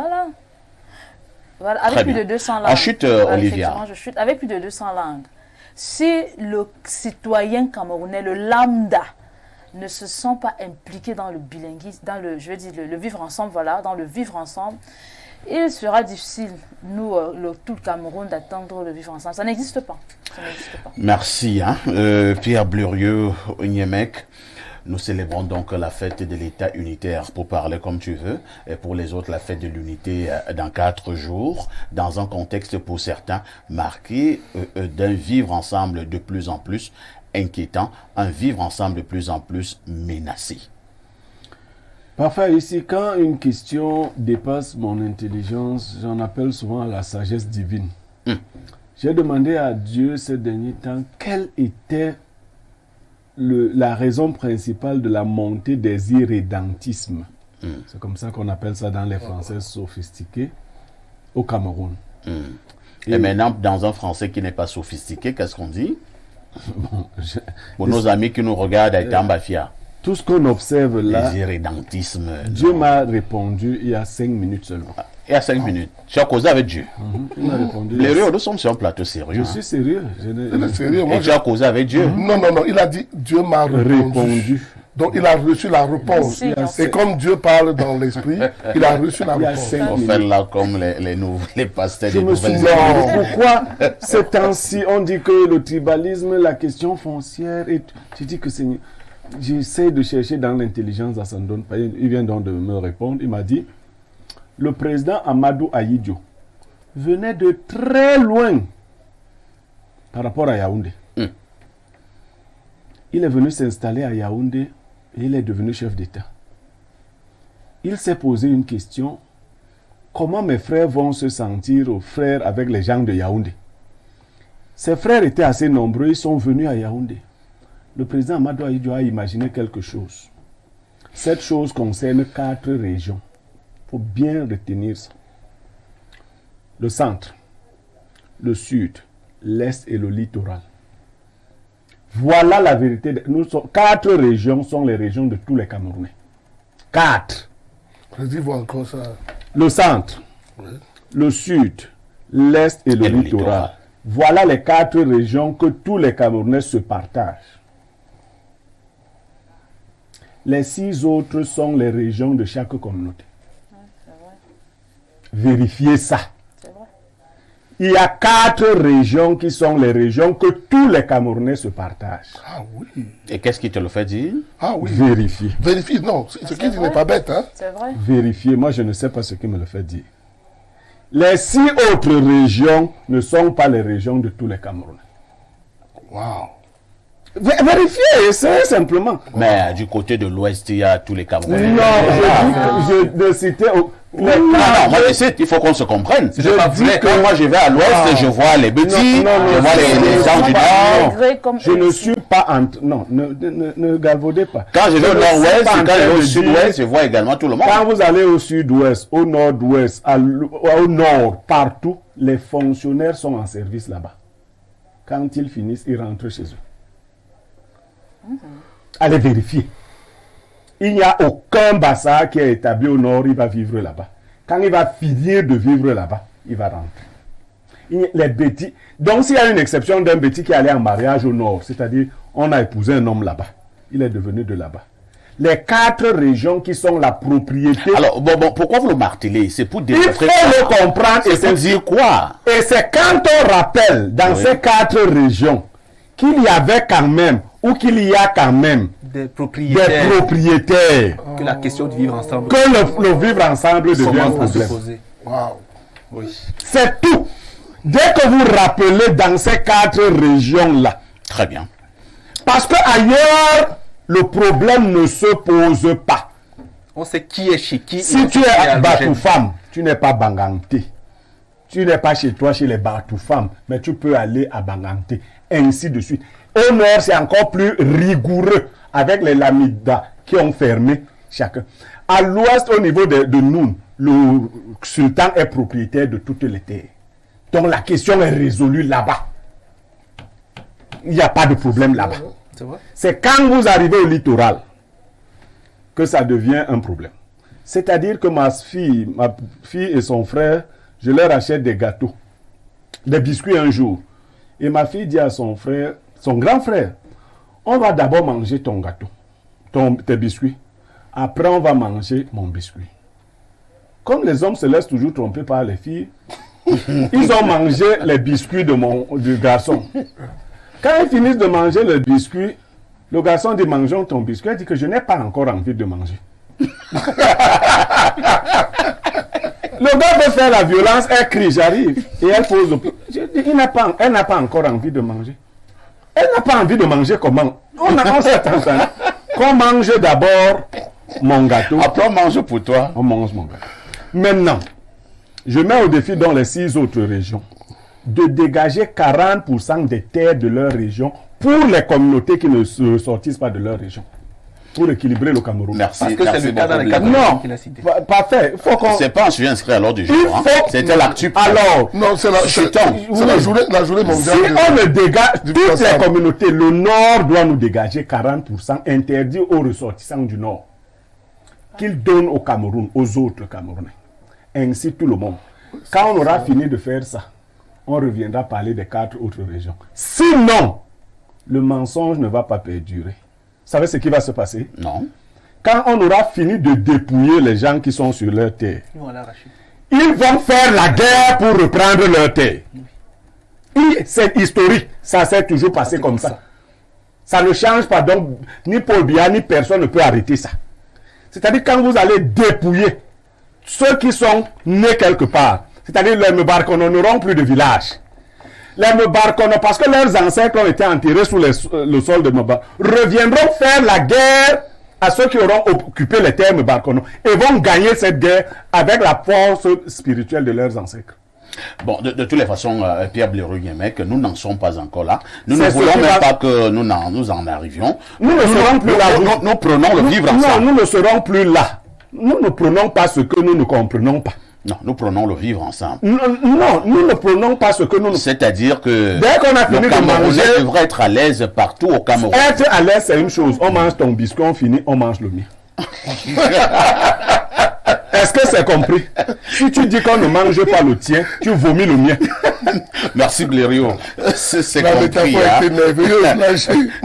Voilà, avec plus de 200 langues. Chute, Olivia. Je chute avec plus de 200 langues. Si le citoyen camerounais, le lambda, ne se sent pas impliqué dans le bilinguisme, dans le, je veux dire, le vivre ensemble, voilà, dans le vivre ensemble, il sera difficile, nous, tout le Cameroun, d'atteindre le vivre ensemble. Ça n'existe pas. Ça n'existe pas. Merci, Pierre Blurieux, Onyemec. Nous célébrons donc la fête de l'État unitaire, pour parler comme tu veux, et pour les autres la fête de l'unité dans 4 jours, dans un contexte pour certains marqué d'un vivre ensemble de plus en plus inquiétant, un vivre ensemble de plus en plus menacé. Parfois ici, quand une question dépasse mon intelligence, j'en appelle souvent à la sagesse divine. J'ai demandé à Dieu ces derniers temps quelle était la raison principale de la montée des irrédentismes. C'est comme ça qu'on appelle ça dans les français sophistiqués au Cameroun. Et maintenant, dans un français qui n'est pas sophistiqué, qu'est-ce qu'on dit? Pour nos amis qui nous regardent à Tambafia. Tout ce qu'on observe là, les irrédentismes. Dieu m'a répondu il y a 5 minutes seulement. Il y a 5 minutes. Tu as causé avec Dieu. Il m'a répondu. Les nous sommes sur un plateau sérieux. Je suis sérieux. Et tu as causé avec Dieu. Non, il a dit Dieu m'a répondu. Donc il a reçu la réponse. Et comme Dieu parle dans l'esprit, il a reçu la réponse. On fait là comme les pasteurs des nouvelles. Pourquoi ces temps-ci on dit que le tribalisme, la question foncière, et tu dis que c'est... J'essaie de chercher dans l'intelligence à Sandone. Il vient donc de me répondre. Il m'a dit, le président Amadou Ahidjo venait de très loin par rapport à Yaoundé. Il est venu s'installer à Yaoundé et il est devenu chef d'État. Il s'est posé une question, comment mes frères vont se sentir aux frères avec les gens de Yaoundé? Ses frères étaient assez nombreux, ils sont venus à Yaoundé. Le président Amadou Ahidjo a imaginé quelque chose. Cette chose concerne 4 régions. Il faut bien retenir ça. Le centre, le sud, l'est et le littoral. Voilà la vérité. 4 régions sont les régions de tous les Camerounais. 4. Redis-moi encore ça. Le centre, le sud, l'est et le littoral. Voilà les 4 régions que tous les Camerounais se partagent. Les 6 autres sont les régions de chaque communauté. Vérifiez ça. Il y a 4 régions qui sont les régions que tous les Camerounais se partagent. Ah oui. Et qu'est-ce qui te le fait dire? Ah oui. Vérifiez. Vérifie, non, ce qui dit n'est pas bête, hein. C'est vrai. Vérifiez. Moi, je ne sais pas ce qui me le fait dire. Les 6 autres régions ne sont pas les régions de tous les Camerounais. Waouh. Vérifiez, c'est simplement. Mais du côté de l'ouest, il y a tous les Camerounais. Non, je de citer... Non, moi je sais, il faut qu'on se comprenne. Je dis que quand moi je vais à l'ouest, je vois les petits, je vois les gens du nord. Je ne suis pas non, ne galvaudez pas. Quand je vais au nord-ouest et quand je vais au sud-ouest, je vois également tout le monde. Quand vous allez au sud-ouest, au nord-ouest, au nord, partout, les fonctionnaires sont en service là-bas. Quand ils finissent, ils rentrent chez eux. Allez vérifier. Il n'y a aucun bassin qui est établi au nord, il va vivre là-bas. Quand il va finir de vivre là-bas, il va rentrer. Les bêtis. Donc, s'il y a une exception d'un bêtis qui est allé en mariage au nord, c'est-à-dire, on a épousé un homme là-bas, il est devenu de là-bas. Les 4 régions qui sont la propriété. Alors, bon, pourquoi vous le martelez? C'est pour démontrer. Il faut le comprendre. Et c'est dire quoi? Et c'est quand on rappelle dans ces 4 régions qu'il y avait quand même, ou qu'il y a quand même, des propriétaires. Que la question de vivre ensemble. Que le vivre ensemble devient un problème. Waouh. Oui. C'est tout. Dès que vous rappelez dans ces 4 régions-là. Très bien. Parce que ailleurs, le problème ne se pose pas. On sait qui est chez qui. Si tu es Batoufam, tu n'es pas Banganté. Tu n'es pas chez toi, chez les Batoufam, mais tu peux aller à Banganté. Ainsi de suite. Au nord, c'est encore plus rigoureux avec les lamidas qui ont fermé chacun. À l'ouest, au niveau de Noun, le sultan est propriétaire de toutes les terres. Donc la question est résolue là-bas. Il n'y a pas de problème là-bas. C'est quand vous arrivez au littoral que ça devient un problème. C'est-à-dire que ma fille et son frère, je leur achète des gâteaux, des biscuits un jour. Et ma fille dit à son frère, son grand frère, on va d'abord manger ton gâteau, tes biscuits. Après, on va manger mon biscuit. Comme les hommes se laissent toujours tromper par les filles, ils ont mangé les biscuits du garçon. Quand ils finissent de manger le biscuit, le garçon dit, mangeons ton biscuit. Il dit que je n'ai pas encore envie de manger. Le gars veut faire la violence, elle crie, j'arrive. Et elle pose elle n'a pas encore envie de manger. Elle n'a pas envie de manger comment? On s'est entendu. Qu'on mange d'abord mon gâteau. Après, on mange pour toi. On mange mon gâteau. Maintenant, je mets au défi dans les 6 autres régions de dégager 40% des terres de leur région pour les communautés qui ne se sortissent pas de leur région. Pour équilibrer le Cameroun. Merci. Parce que c'est le cas dans les 4 Non, qu'il a cité. parfait. C'est pas un sujet inscrit à l'ordre du jour. C'était l'actu. Alors, Non, c'est la journée mondiale. Si on ne dégage, toutes les communautés, le Nord doit nous dégager 40% interdit aux ressortissants du Nord. Qu'ils donnent au Cameroun, aux autres Camerounais. Ainsi tout le monde. Quand on aura fini de faire ça, on reviendra parler des 4 autres régions. Sinon, le mensonge ne va pas perdurer. Vous savez ce qui va se passer? Non. Quand on aura fini de dépouiller les gens qui sont sur leur terre, ils vont faire la guerre pour reprendre leur terre. C'est historique. Ça s'est toujours passé comme ça. Ça ne change pas. Donc, ni Paul Biya, ni personne ne peut arrêter ça. C'est-à-dire quand vous allez dépouiller ceux qui sont nés quelque part, c'est-à-dire les Mbarkono n'auront plus de village. Les Mbarkono, parce que leurs ancêtres ont été enterrés sous le sol de Mbar, reviendront faire la guerre à ceux qui auront occupé les terres Mbarkono et vont gagner cette guerre avec la force spirituelle de leurs ancêtres. Bon, de toutes les façons, Pierre Blérou-Guémec, nous n'en sommes pas encore là. Nous ne voulons même pas que nous en arrivions. Nous ne serons plus là. Nous prenons le vivre ensemble. Non, nous ne serons plus là. Nous ne prenons pas ce que nous ne comprenons pas. Non, nous prenons le vivre ensemble. Non, nous ne prenons pas ce que nous ne... C'est-à-dire que dès qu'on a fini de manger, devrait être à l'aise partout au Cameroun. Être à l'aise, c'est une chose. On mange ton biscuit, on finit, on mange le mien. Est-ce que c'est compris? Si tu dis qu'on ne mange pas le tien, tu vomis le mien. Merci Blériot. C'est La compris. métaphore Hein? était merveilleuse. Là,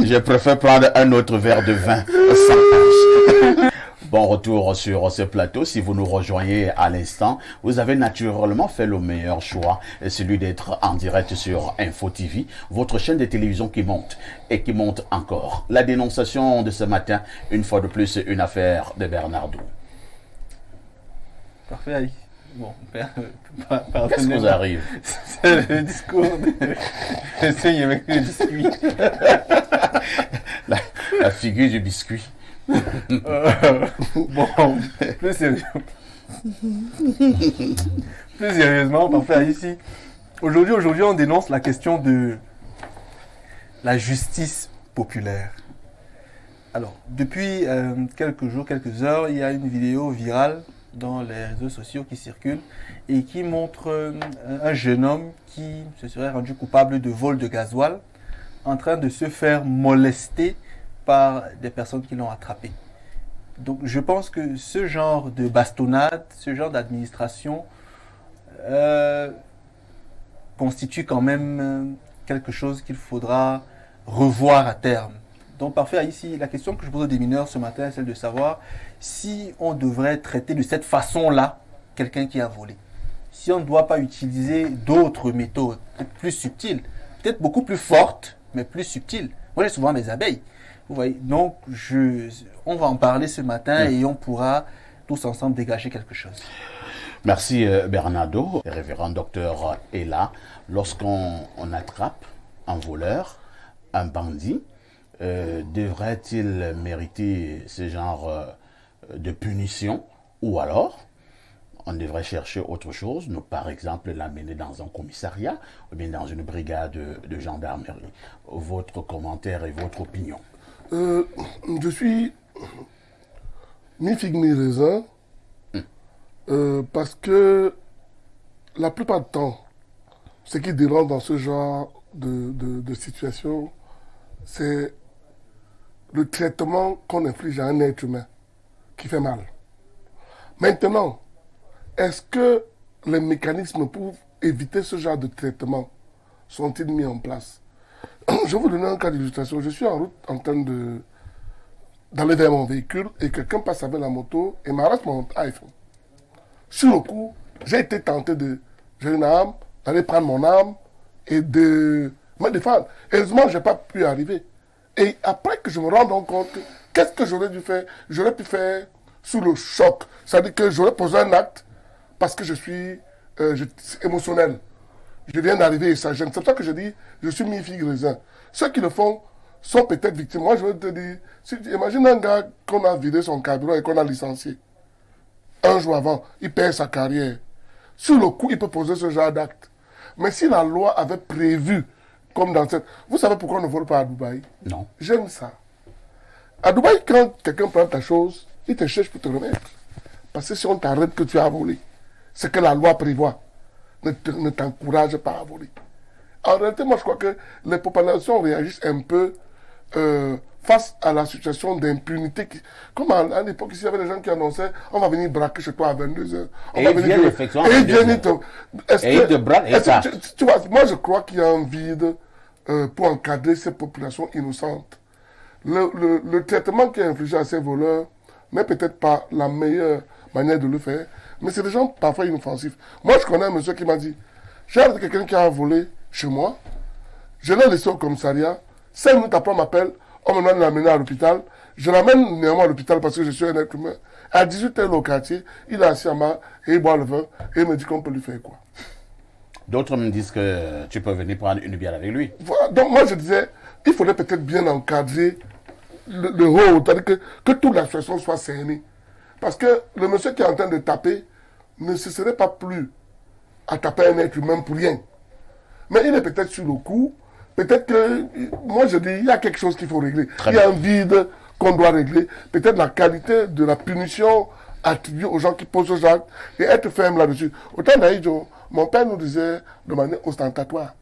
Je préfère prendre un autre verre de vin sans tache. Bon retour sur ce plateau. Si vous nous rejoignez à l'instant, vous avez naturellement fait le meilleur choix, celui d'être en direct sur Info TV, votre chaîne de télévision qui monte et qui monte encore. La dénonciation de ce matin, une fois de plus, une affaire de Bernardo. Parfait, Ali. Bon, Qu'est-ce qui vous arrive? C'est le discours de... Essaye avec le biscuit. La figure du biscuit. Bon, plus sérieusement, parfait, ici. Aujourd'hui, on dénonce la question de la justice populaire. Alors, depuis quelques jours, quelques heures, il y a une vidéo virale dans les réseaux sociaux qui circule et qui montre un jeune homme qui se serait rendu coupable de vol de gasoil en train de se faire molester par des personnes qui l'ont attrapé. Donc je pense que ce genre de bastonnade, ce genre d'administration constitue quand même quelque chose qu'il faudra revoir à terme. Donc parfait, ici, la question que je pose aux démineurs ce matin est celle de savoir si on devrait traiter de cette façon-là quelqu'un qui a volé. Si on ne doit pas utiliser d'autres méthodes plus subtiles, peut-être beaucoup plus fortes, mais plus subtiles. Moi j'ai souvent des abeilles. Vous voyez, donc on va en parler ce matin et on pourra tous ensemble dégager quelque chose. Merci Bernardo. Le révérend docteur est là. Lorsqu'on attrape un voleur, un bandit, devrait-il mériter ce genre de punition ou alors on devrait chercher autre chose, nous, par exemple l'amener dans un commissariat ou bien dans une brigade de gendarmerie. Votre commentaire et votre opinion? Je suis mi-figue, mi-raisin parce que la plupart du temps, ce qui dérange dans ce genre de situation, c'est le traitement qu'on inflige à un être humain qui fait mal. Maintenant, est-ce que les mécanismes pour éviter ce genre de traitement sont-ils mis en place? Je vais vous donner un cas d'illustration. Je suis en route en train d'aller vers mon véhicule et quelqu'un passe avec la moto et m'arrache mon iPhone. Sur le coup, j'ai été tenté j'ai une arme, d'aller prendre mon arme et de me défendre. Heureusement, je n'ai pas pu y arriver. Et après que je me rends compte, qu'est-ce que j'aurais dû faire? J'aurais pu faire sous le choc. C'est-à-dire que j'aurais posé un acte parce que je suis émotionnel. Je viens d'arriver et ça gêne. C'est pour ça que je dis, je suis mi-figue raisin. Ceux qui le font sont peut-être victimes. Moi, je veux te dire, imagine un gars qu'on a vidé son carburant et qu'on a licencié. Un jour avant, il perd sa carrière. Sur le coup, il peut poser ce genre d'acte. Mais si la loi avait prévu, comme dans cette... Vous savez pourquoi on ne vole pas à Dubaï? Non. J'aime ça. À Dubaï, quand quelqu'un prend ta chose, il te cherche pour te remettre. Parce que si on t'arrête que tu as volé, c'est que la loi prévoit. Ne t'encourage pas à voler. En réalité, moi, je crois que les populations réagissent un peu face à la situation d'impunité. Comme à l'époque, ici, il y avait des gens qui annonçaient on va venir braquer chez toi à 22h. Et ils viennent effectivement à 22h. Et ils te braquent et ça. Tu vois, moi, je crois qu'il y a un vide pour encadrer ces populations innocentes. Le traitement qui est infligé à ces voleurs n'est peut-être pas la meilleure manière de le faire. Mais c'est des gens parfois inoffensifs. Moi, je connais un monsieur qui m'a dit, j'ai quelqu'un qui a volé chez moi, je l'ai laissé au commissariat, 5 minutes après on m'appelle, on me demande de l'amener à l'hôpital, je l'amène néanmoins à l'hôpital parce que je suis un être humain. À 18h au quartier, il est assis à moi et il boit le vin et il me dit qu'on peut lui faire quoi. D'autres me disent que tu peux venir prendre une bière avec lui. Voilà. Donc moi je disais, il faudrait peut-être bien encadrer le rôle, c'est-à-dire que toute la situation soit cernée. Parce que le monsieur qui est en train de taper ne se serait pas plus à taper un être humain pour rien. Mais il est peut-être sur le coup. Peut-être que, moi je dis, il y a quelque chose qu'il faut régler. Il y a un vide qu'on doit régler. Peut-être la qualité de la punition attribuée aux gens qui posent ce genre et être ferme là-dessus. Autant d'Aïdjo, mon père nous disait de manière ostentatoire,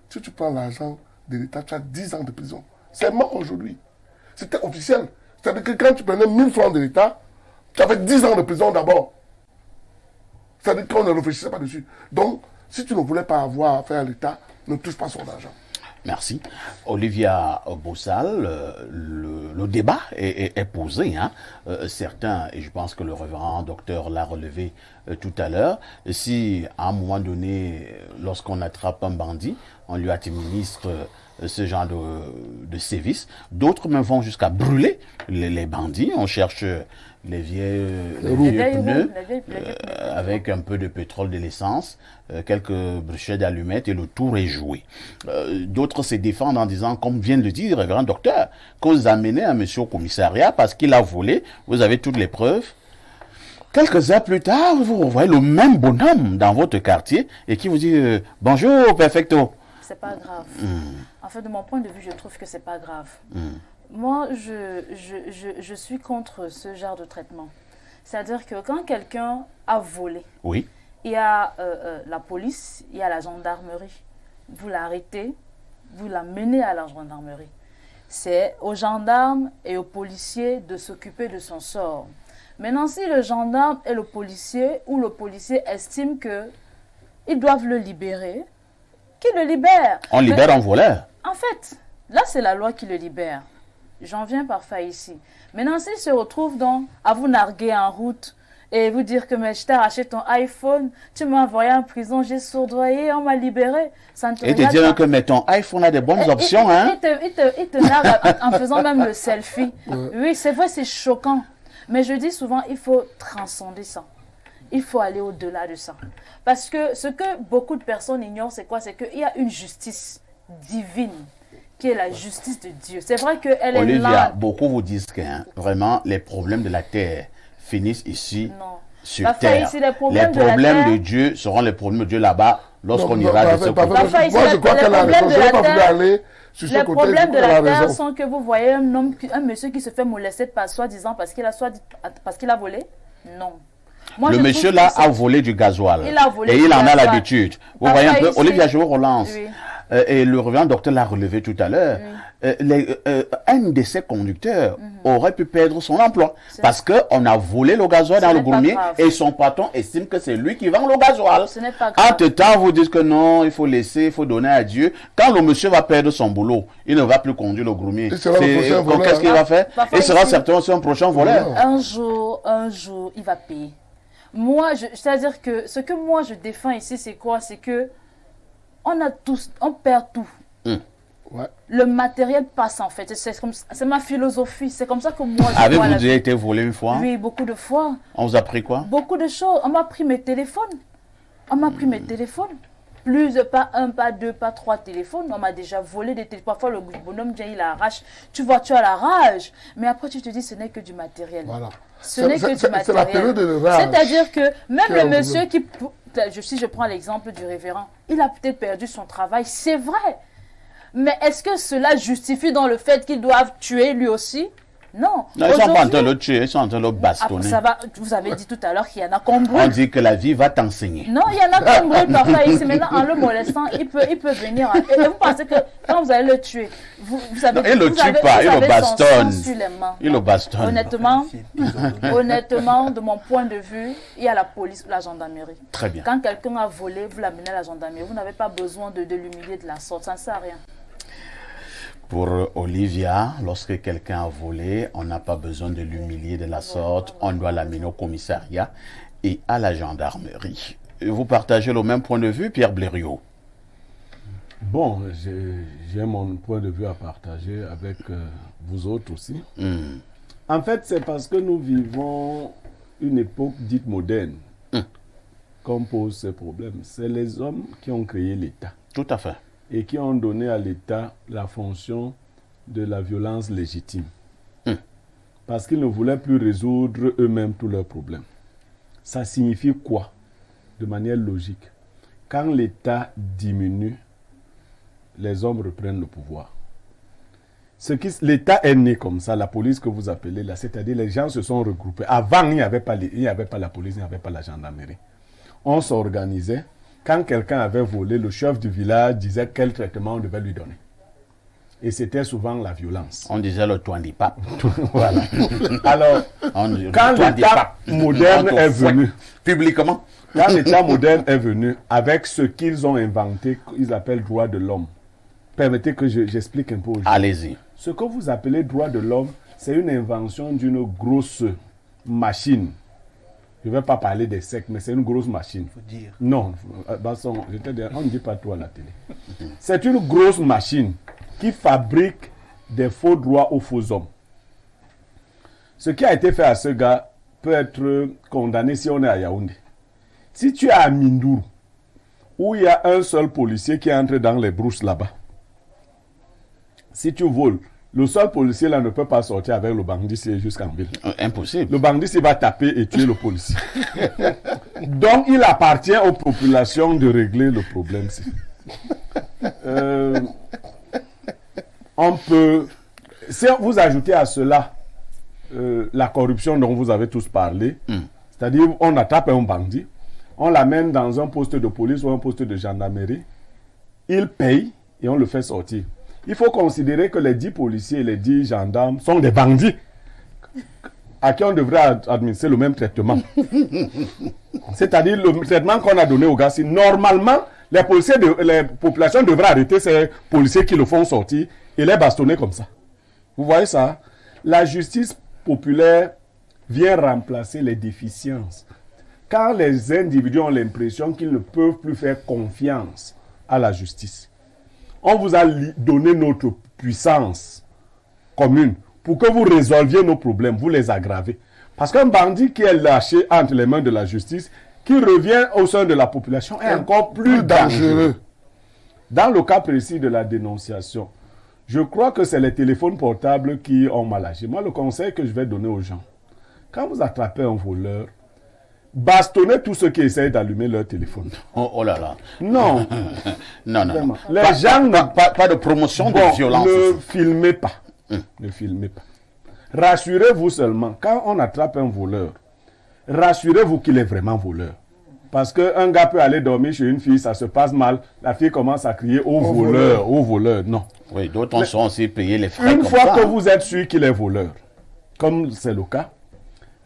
si tu prends l'argent de l'État, tu as 10 ans de prison. C'est mort aujourd'hui. C'était officiel. C'est-à-dire que quand tu prenais 1000 francs de l'État, tu avais 10 ans de prison d'abord. C'est-à-dire qu'on ne réfléchissait pas dessus. Donc, si tu ne voulais pas avoir affaire à l'État, ne touche pas son argent. Merci. Olivia Bossal, le débat est posé. Hein. Certains, et je pense que le révérend docteur l'a relevé tout à l'heure, si à un moment donné, lorsqu'on attrape un bandit, on lui administre ce genre de sévices, d'autres même vont jusqu'à brûler les bandits. On cherche les vieux pneus avec un peu de pétrole, de l'essence, quelques brichets d'allumettes et le tour est joué. D'autres se défendent en disant, comme vient de le dire le grand docteur, que vous amenez un monsieur au commissariat parce qu'il a volé, vous avez toutes les preuves. Quelques heures plus tard, vous revoyez le même bonhomme dans votre quartier et qui vous dit bonjour, perfecto. C'est pas grave. En fait, de mon point de vue, je trouve que c'est pas grave. Moi, je suis contre ce genre de traitement. C'est-à-dire que quand quelqu'un a volé, oui, il y a la police, il y a la gendarmerie. Vous l'arrêtez, vous l'amenez à la gendarmerie. C'est aux gendarmes et aux policiers de s'occuper de son sort. Maintenant, si le gendarme et le policier, ou le policier estime qu'ils doivent le libérer, qu'ils le libèrent. On libère un voleur. En fait, là, c'est la loi qui le libère. J'en viens parfois ici. Maintenant, s'il se retrouve à vous narguer en route et vous dire que mais je t'ai arraché ton iPhone, tu m'as envoyé en prison, j'ai sourdoyé, on m'a libéré. Ça ne te et te dire que mais ton iPhone a des bonnes options. Hein? Il te nargue en faisant même le selfie. Oui, c'est vrai, c'est choquant. Mais je dis souvent, il faut transcender ça. Il faut aller au-delà de ça. Parce que ce que beaucoup de personnes ignorent, c'est quoi? C'est qu'il y a une justice divine qui est la justice de Dieu. C'est vrai qu'elle est Olivia, là. beaucoup vous disent que vraiment les problèmes de la terre finissent ici sur La terre. ici, les problèmes de Dieu seront les problèmes de Dieu là-bas lorsqu'on ira de ce côté. Moi, je crois qu'elle a raison. Je n'ai pas voulu aller sur ce côté. Les problèmes de la terre sont que vous voyez un monsieur qui se fait molester par soi-disant parce qu'il a volé. Non. Moi, le monsieur là a volé du gasoil. Et il en a l'habitude. Vous voyez un peu, Olivia, je vous relance. Oui. Et le révérend docteur l'a relevé tout à l'heure. Un de ses conducteurs aurait pu perdre son emploi parce qu'on a volé le gasoil dans le gourmet et son patron estime que c'est lui qui vend le gasoil. Ce n'est pas grave. Entre-temps, vous dites que non, il faut laisser, il faut donner à Dieu. Quand le monsieur va perdre son boulot, il ne va plus conduire le gourmet. Qu'est-ce qu'il va faire? Il sera certainement aussi un prochain voleur. Un jour, il va payer. Moi, c'est-à-dire que ce que moi je défends ici, c'est quoi? C'est que on perd tout. Ouais. Le matériel passe en fait. C'est ma philosophie. C'est comme ça que moi je Avez-vous déjà été volé une fois? Oui, beaucoup de fois. On vous a pris quoi? Beaucoup de choses. On m'a pris mes téléphones. Pas un, pas deux, pas trois téléphones. On m'a déjà volé des téléphones. Parfois, le bonhomme vient, il arrache. Tu vois, tu as la rage. Mais après, tu te dis, ce n'est que du matériel. Voilà. Ce n'est que du matériel. C'est la période de rage. C'est-à-dire que même le monsieur qui... Si je prends l'exemple du révérend, il a peut-être perdu son travail. C'est vrai. Mais est-ce que cela justifie dans le fait qu'ils doivent tuer lui aussi? Non. Ils ne sont pas en train de le tuer, ils sont en train de le bastonner. Vous avez dit tout à l'heure qu'il y en a qu'on brûle. On dit que la vie va t'enseigner. Non, il y en a qu'on brûle parfois ici. Maintenant, en le molestant, il peut venir. Et vous pensez que quand vous allez le tuer, vous savez... Il ne le tue pas, il le bastonne. Il le bastonne. Honnêtement, de mon point de vue, il y a la police ou la gendarmerie. Très bien. Quand quelqu'un a volé, vous l'amenez à la gendarmerie. Vous n'avez pas besoin de l'humilier de la sorte. Ça ne sert à rien. Pour Olivia, lorsque quelqu'un a volé, on n'a pas besoin de l'humilier de la sorte. On doit l'amener au commissariat et à la gendarmerie. Vous partagez le même point de vue, Pierre Blériot? Bon, j'ai mon point de vue à partager avec vous autres aussi. En fait, c'est parce que nous vivons une époque dite moderne qu'on pose ces problèmes. C'est les hommes qui ont créé l'État. Tout à fait. Et qui ont donné à l'État la fonction de la violence légitime. Parce qu'ils ne voulaient plus résoudre eux-mêmes tous leurs problèmes. Ça signifie quoi? De manière logique. Quand l'État diminue, les hommes reprennent le pouvoir. L'État est né comme ça, la police que vous appelez là, c'est-à-dire les gens se sont regroupés. Avant, il n'y avait pas la police, il n'y avait pas la gendarmerie. On s'organisait. Quand quelqu'un avait volé, le chef du village disait quel traitement on devait lui donner. Et c'était souvent la violence. On disait le toindipap. Voilà. Alors, quand l'État moderne est venu, publiquement, quand l'État moderne est venu avec ce qu'ils ont inventé, qu'ils appellent droit de l'homme, permettez que j'explique un peu aux gens. allez-y. Ce que vous appelez droit de l'homme, c'est une invention d'une grosse machine. Je ne vais pas parler des sectes, mais c'est une grosse machine. Faut dire. Non, Basson, on ne dit pas tout à la télé. C'est une grosse machine qui fabrique des faux droits aux faux hommes. Ce qui a été fait à ce gars peut être condamné si on est à Yaoundé. Si tu es à Mindour, où il y a un seul policier qui entre dans les brousses là-bas, si tu voles, le seul policier là ne peut pas sortir avec le bandit jusqu'en ville. Impossible. Le bandit il va taper et tuer le policier. Donc il appartient aux populations de régler le problème. On peut, si vous ajoutez à cela la corruption dont vous avez tous parlé, c'est-à-dire on attrape un bandit, on l'amène dans un poste de police ou un poste de gendarmerie, il paye et on le fait sortir. Il faut considérer que les 10 policiers et les 10 gendarmes sont des bandits à qui on devrait administrer le même traitement. C'est-à-dire le traitement qu'on a donné aux gars. Normalement, les populations devraient arrêter ces policiers qui le font sortir et les bastonner comme ça. Vous voyez ça? La justice populaire vient remplacer les déficiences. Quand les individus ont l'impression qu'ils ne peuvent plus faire confiance à la justice, on vous a donné notre puissance commune pour que vous résolviez nos problèmes, vous les aggravez. Parce qu'un bandit qui est lâché entre les mains de la justice, qui revient au sein de la population, est encore plus dangereux. Dans le cas précis de la dénonciation, je crois que c'est les téléphones portables qui ont mal agi. Moi, le conseil que je vais donner aux gens, quand vous attrapez un voleur, bastonnez tous ceux qui essayent d'allumer leur téléphone. Oh là là. Non. Non. Les gens Pas de promotion de violence. Ne filmez pas. Ne filmez pas. Rassurez-vous seulement, quand on attrape un voleur, rassurez-vous qu'il est vraiment voleur. Parce qu'un gars peut aller dormir chez une fille, ça se passe mal, la fille commence à crier au voleur. Non. Oui, d'autres sont aussi payés les frais. Une comme fois ça, que vous êtes sûr qu'il est voleur, comme c'est le cas,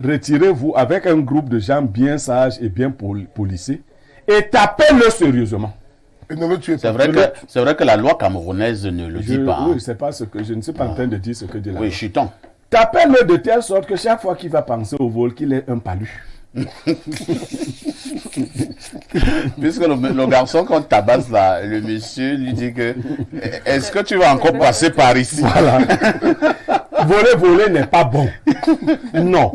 retirez-vous avec un groupe de gens bien sages et bien policés et tapez-le sérieusement. Et ne le tuez pas. C'est vrai que la loi camerounaise ne le dit pas. Oui, c'est pas ce que je ne suis pas en train de dire ce que dit la loi. Oui, chuton. Tapez-le de telle sorte que chaque fois qu'il va penser au vol, qu'il ait un palu. Puisque le garçon, quand tabasse là, le monsieur lui dit que est-ce que tu vas encore passer par ici? Voilà. Voler n'est pas bon. Non.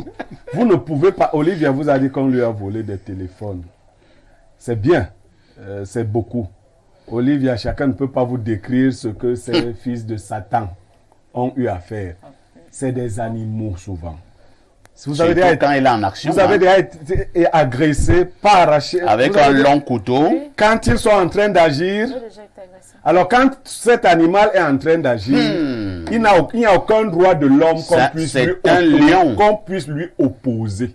Vous ne pouvez pas. Olivia vous a dit qu'on lui a volé des téléphones. C'est bien. C'est beaucoup. Olivia, chacun ne peut pas vous décrire ce que ces fils de Satan ont eu à faire. C'est des animaux souvent. Vous avez déjà été, quand il est en action. Vous avez déjà été agressé, pas arraché. Avec un long couteau. Quand ils sont en train d'agir. Alors quand cet animal est en train d'agir, il n'y a aucun droit de l'homme qu'on puisse lui opposer.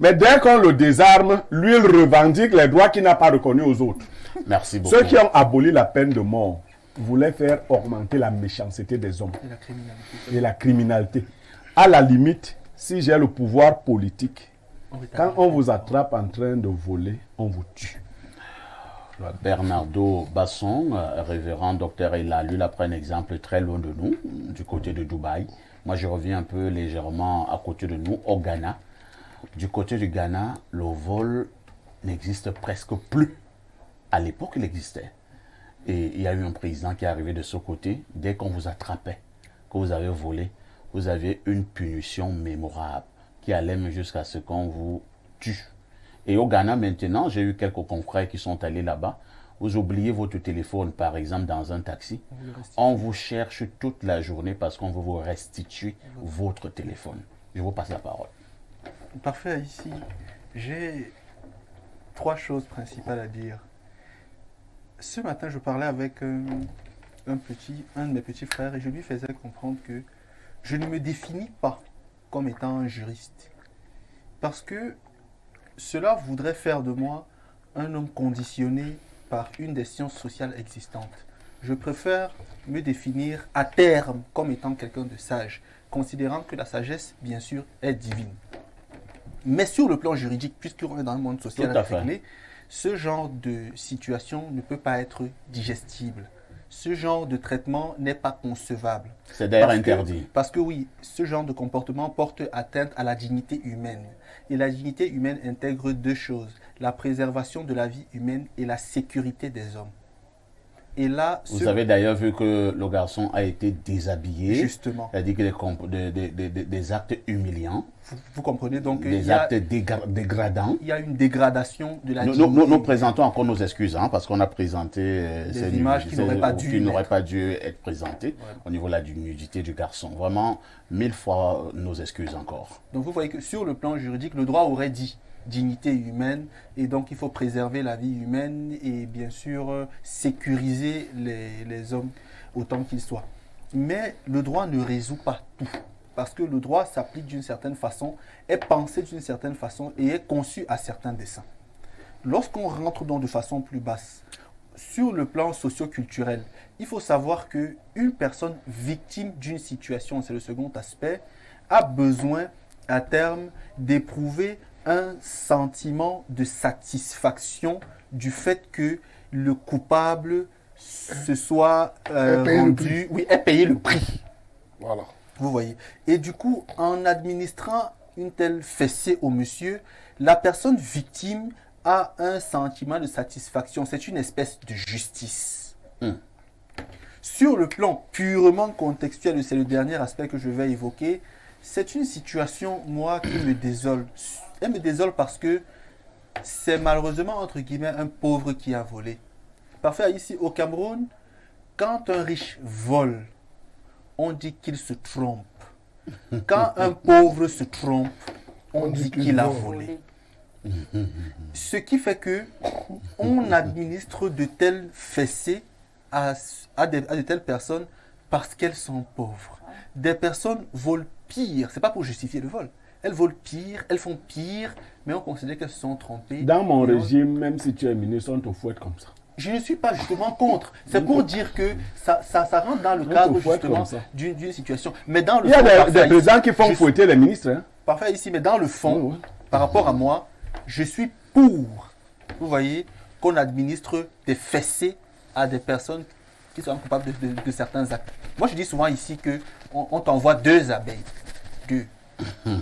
Mais dès qu'on le désarme, lui, il revendique les droits qu'il n'a pas reconnus aux autres. Merci beaucoup. Ceux qui ont aboli la peine de mort voulaient faire augmenter la méchanceté des hommes et la criminalité. À la limite, si j'ai le pouvoir politique, quand on vous attrape en train de voler, on vous tue. Bernardo Basson, révérend docteur, il a lui là prend un exemple très loin de nous, du côté de Dubaï. Moi, je reviens un peu légèrement à côté de nous, au Ghana. Du côté du Ghana, le vol n'existe presque plus. À l'époque, il existait. Et il y a eu un président qui est arrivé de ce côté. Dès qu'on vous attrapait, que vous avez volé, vous aviez une punition mémorable qui allait même jusqu'à ce qu'on vous tue. Et au Ghana, maintenant, j'ai eu quelques confrères qui sont allés là-bas. Vous oubliez votre téléphone, par exemple, dans un taxi. On vous cherche toute la journée parce qu'on veut vous restituer votre téléphone. Je vous passe la parole. Parfait, ici. J'ai 3 choses principales à dire. Ce matin, je parlais avec un de mes petits frères et je lui faisais comprendre que je ne me définis pas comme étant un juriste. Parce que cela voudrait faire de moi un homme conditionné par une des sciences sociales existantes. Je préfère me définir à terme comme étant quelqu'un de sage, considérant que la sagesse, bien sûr, est divine. Mais sur le plan juridique, puisqu'on est dans le monde social réglé, ce genre de situation ne peut pas être digestible. Ce genre de traitement n'est pas concevable. C'est d'ailleurs interdit. Parce que oui, ce genre de comportement porte atteinte à la dignité humaine. Et la dignité humaine intègre deux choses, la préservation de la vie humaine et la sécurité des hommes. Et là, vous avez d'ailleurs vu que le garçon a été déshabillé. Justement. C'est-à-dire des actes humiliants. Vous comprenez donc des actes dégradants. Il y a une dégradation de la dignité. Nous présentons encore nos excuses parce qu'on a présenté des images qui n'auraient pas dû être présentées au niveau de la nudité du garçon. Vraiment, 1000 fois nos excuses encore. Donc vous voyez que sur le plan juridique, le droit aurait dit dignité humaine et donc il faut préserver la vie humaine et bien sûr sécuriser les hommes autant qu'ils soient. Mais le droit ne résout pas tout parce que le droit s'applique d'une certaine façon, est pensé d'une certaine façon et est conçu à certains desseins. Lorsqu'on rentre donc de façon plus basse, sur le plan socio-culturel, il faut savoir qu'une personne victime d'une situation, c'est le second aspect, a besoin à terme d'éprouver un sentiment de satisfaction du fait que le coupable se soit ait payé le prix. Voilà. Vous voyez. Et du coup, en administrant une telle fessée au monsieur, la personne victime a un sentiment de satisfaction. C'est une espèce de justice. Sur le plan purement contextuel, c'est le dernier aspect que je vais évoquer, c'est une situation, moi, qui me désole. Elle me désole parce que c'est malheureusement, entre guillemets, un pauvre qui a volé. Parfait, ici au Cameroun, quand un riche vole, on dit qu'il se trompe. Quand un pauvre se trompe, on dit qu'il a volé. Ce qui fait que on administre de telles fessées à de telles personnes parce qu'elles sont pauvres. Des personnes volent pire, c'est pas pour justifier le vol. Elles volent pire, elles font pire, mais on considère qu'elles se sont trompées. Dans mon régime, même si tu es ministre, on te fouette comme ça. Je ne suis pas justement contre. C'est pour dire que ça rentre dans le cadre justement d'une situation. Mais dans le il y a des présidents qui font fouetter les ministres. Hein. Parfait ici, mais dans le fond, par rapport à moi, je suis pour, vous voyez, qu'on administre des fessées à des personnes qui sont coupables de certains actes. Moi, je dis souvent ici qu'on t'envoie 2 abeilles. 2.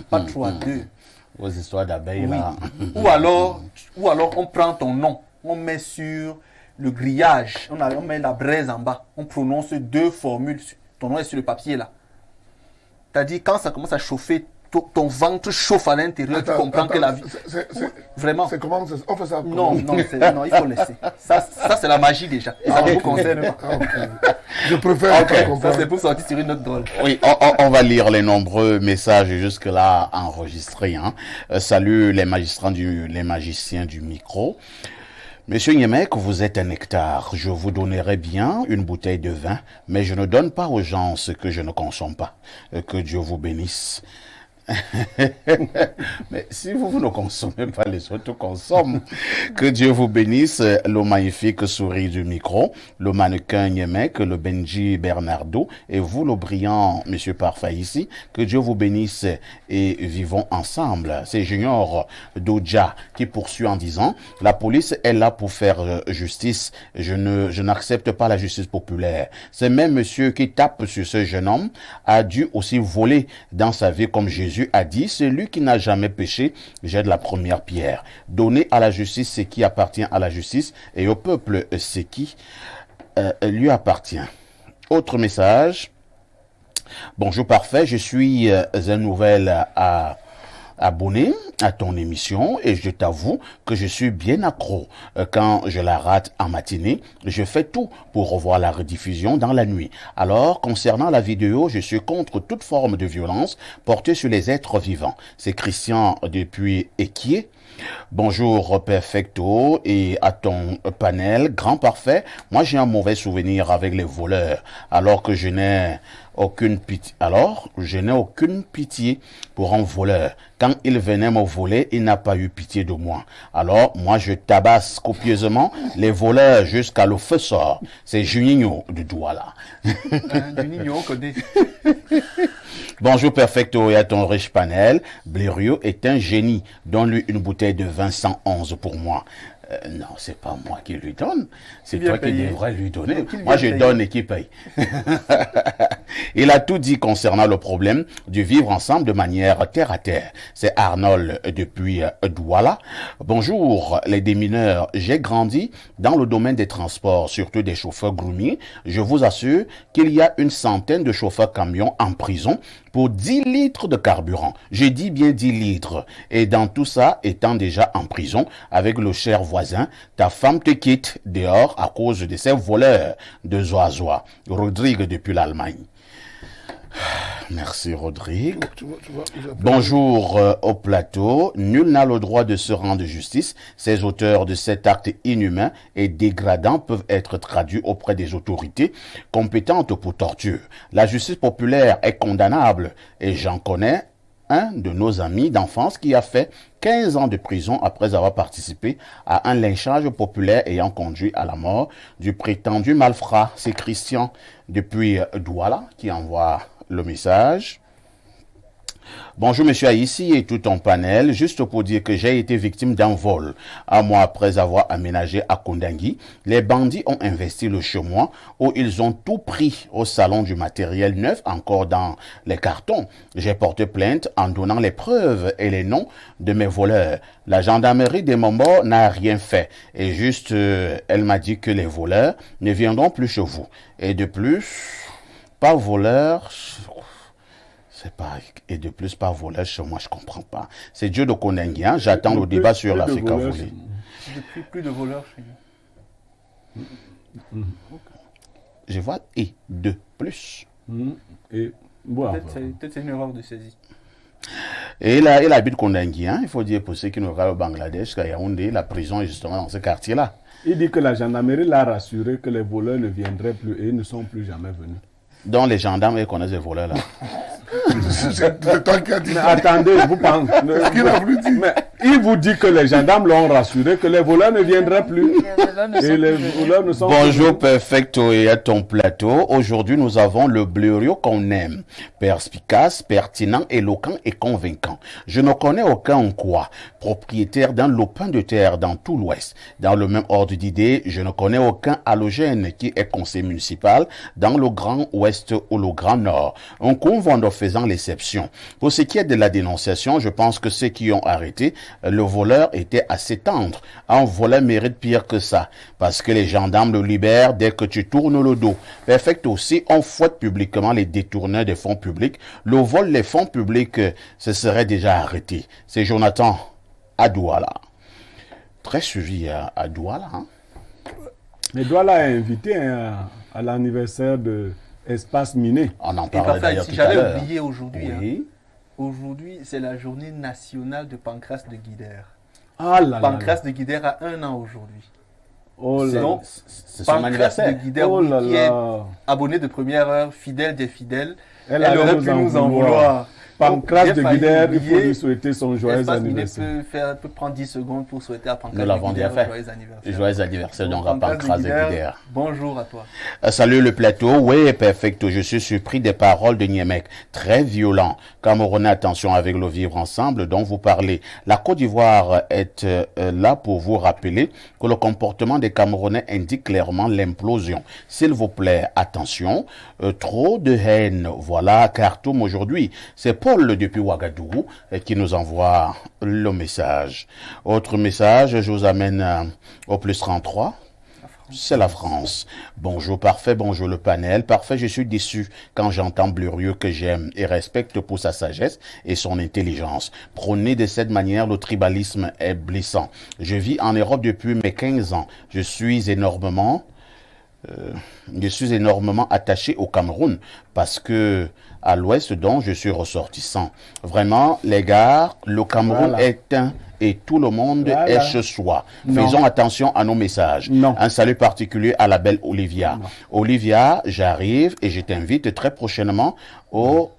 Pas 3, 2. Vos histoires d'abeilles, oui. là. Ou alors, on prend ton nom, on met sur le grillage, on met la braise en bas, on prononce 2 formules, ton nom est sur le papier là. C'est-à-dire quand ça commence à chauffer, ton ventre chauffe à l'intérieur, tu comprends que la vie... Vraiment. C'est comment on fait ça? Non, il faut laisser. Ça c'est la magie déjà. Et ça ne vous concerne pas. Je préfère. Ça c'est pour sortir sur une autre drôle. Oui, on va lire les nombreux messages jusque-là enregistrés. Salut les magiciens du micro. Monsieur Niemek, vous êtes un nectar. Je vous donnerai bien une bouteille de vin, mais je ne donne pas aux gens ce que je ne consomme pas. Que Dieu vous bénisse. Mais si vous ne consommez pas, les autres consomment. Que Dieu vous bénisse. Le magnifique souris du micro, le mannequin Niemek, le Benji Bernardo et vous, le brillant Monsieur Parfait ici. Que Dieu vous bénisse et vivons ensemble. C'est Junior Doja qui poursuit en disant: la police est là pour faire justice. Je n'accepte pas la justice populaire. C'est même monsieur qui tape sur ce jeune homme a dû aussi voler dans sa vie comme Jésus a dit, celui qui n'a jamais péché jette la première pierre. Donnez à la justice ce qui appartient à la justice et au peuple ce qui lui appartient. Autre message. Bonjour Parfait, je suis un nouvel abonné à ton émission et je t'avoue que je suis bien accro. Quand je la rate en matinée, je fais tout pour revoir la rediffusion dans la nuit. Alors, concernant la vidéo, je suis contre toute forme de violence portée sur les êtres vivants. C'est Christian depuis Équier. Bonjour Perfecto et à ton panel, grand parfait. Moi j'ai un mauvais souvenir avec les voleurs alors que je n'ai aucune pitié. Alors, je n'ai aucune pitié pour un voleur. Quand il venait me voler, il n'a pas eu pitié de moi. Alors, moi, je tabasse copieusement les voleurs jusqu'à le feu sort. C'est Juninho de Douala. Juninho, on connaît. Bonjour Perfecto et à ton riche panel. Blériot est un génie. Donne-lui une bouteille de vin 111 pour moi. Non, c'est pas moi qui lui donne. C'est toi qui devrais lui donner. Moi, je donne et qui paye. Il a tout dit concernant le problème du vivre ensemble de manière terre à terre. C'est Arnold depuis Douala. Bonjour les démineurs. J'ai grandi dans le domaine des transports, surtout des chauffeurs groomiers. Je vous assure qu'il y a une centaine de chauffeurs camions en prison pour 10 litres de carburant. Je dis bien 10 litres. Et dans tout ça, étant déjà en prison avec le cher voisin, ta femme te quitte dehors à cause de ces voleurs de Zoazoa. Rodrigue depuis l'Allemagne. Merci Rodrigue. Bonjour au plateau. Nul n'a le droit de se rendre justice. Ces auteurs de cet acte inhumain et dégradant peuvent être traduits auprès des autorités compétentes pour torture. La justice populaire est condamnable et j'en connais un de nos amis d'enfance qui a fait 15 ans de prison après avoir participé à un lynchage populaire ayant conduit à la mort du prétendu malfrat. C'est Christian depuis Douala qui envoie le message. Bonjour Monsieur Aïssi et tout ton panel, juste pour dire que j'ai été victime d'un vol. Un mois après avoir aménagé à Kondangui, les bandits ont investi le chez moi où ils ont tout pris au salon du matériel neuf encore dans les cartons. J'ai porté plainte en donnant les preuves et les noms de mes voleurs. La gendarmerie des Momos n'a rien fait et juste elle m'a dit que les voleurs ne viendront plus chez vous. Et de plus, pas voleur... C'est pas, et de plus, pas voleur chez moi, je comprends pas. C'est Dieu de Konengi, hein? J'attends le débat sur l'Africa volée. Depuis plus de voleurs chez nous. Je vois et de plus. Et bon, peut-être c'est une erreur de saisie. Et là, il habite Konengi, hein? Il faut dire pour ceux qui nous regardent au Bangladesh, qu'à Yaoundé, la prison est justement dans ce quartier-là. Il dit que la gendarmerie l'a rassuré que les voleurs ne viendraient plus et ils ne sont plus jamais venus. Donc les gendarmes, ils connaissent les voleurs là. C'est toi qui as dit Mais ça. attendez, vous pensez. Qu'il a voulu dire. Mais il vous dit que les gendarmes l'ont rassuré que les voleurs ne viendraient plus. Et les voleurs ne sont Bonjour plus. Perfecto et à ton plateau. Aujourd'hui, nous avons le Blériot qu'on aime. Perspicace, pertinent, éloquent et convaincant. Je ne connais aucun quoi. Propriétaire d'un lopin de terre dans tout l'Ouest. Dans le même ordre d'idée, je ne connais aucun halogène qui est conseiller municipal dans le Grand Ouest ou le Grand Nord. Un convent faisant l'exception. Pour ce qui est de la dénonciation, je pense que ceux qui ont arrêté le voleur étaient assez tendres. Un voleur mérite pire que ça, parce que les gendarmes le libèrent dès que tu tournes le dos. Perfect aussi, on fouette publiquement les détourneurs des fonds publics. Le vol des fonds publics, ce serait déjà arrêté. C'est Jonathan à Douala. Très suivi à Douala. Hein? Mais Douala a invité à l'anniversaire de Espace Miné. On en Et parlait parfait, d'ailleurs si tout à j'allais l'heure. oublier aujourd'hui, Oui. aujourd'hui c'est la journée nationale de Pancras de Guidère. Ah là là. Pancras de Guidère a 1 an aujourd'hui. Oh là Donc, C'est son Pancras de anniversaire. Guidère, Oh oui, là qui est là. abonné de première heure, fidèle des fidèles, Elle elle allait aurait pu nous en vouloir. Pancras Donc, de j'ai failli Guidère, il faut oublier. lui souhaiter son joyeux Espace Miné anniversaire. peut prendre 10 secondes pour souhaiter à Pancras Nous de l'avons déjà Guidère fait. joyeux anniversaire. Joyeux anniversaire donc à Pancras de Guidère. Bonjour à toi. Salut le plateau, oui, perfecto. Je suis surpris des paroles de Niemek, très violent. Camerounais, attention avec le vivre ensemble dont vous parlez. La Côte d'Ivoire est là pour vous rappeler que le comportement des Camerounais indique clairement l'implosion. S'il vous plaît, attention, trop de haine. Voilà, Khartoum aujourd'hui. C'est Paul depuis Ouagadougou qui nous envoie le message. Autre message, je vous amène au plus 33. C'est la France. Bonjour parfait, bonjour le panel. Parfait, je suis déçu quand j'entends Blériot que j'aime et respecte pour sa sagesse et son intelligence. Prôner de cette manière le tribalisme est blessant. Je vis en Europe depuis mes 15 ans. Je suis énormément attaché au Cameroun parce que à l'ouest dont je suis ressortissant. Vraiment, les gars, le Cameroun Voilà. est un et tout le monde est chez soi. Non. Faisons attention à nos messages. Non. Un salut particulier à la belle Olivia. Non. Olivia, j'arrive et je t'invite très prochainement au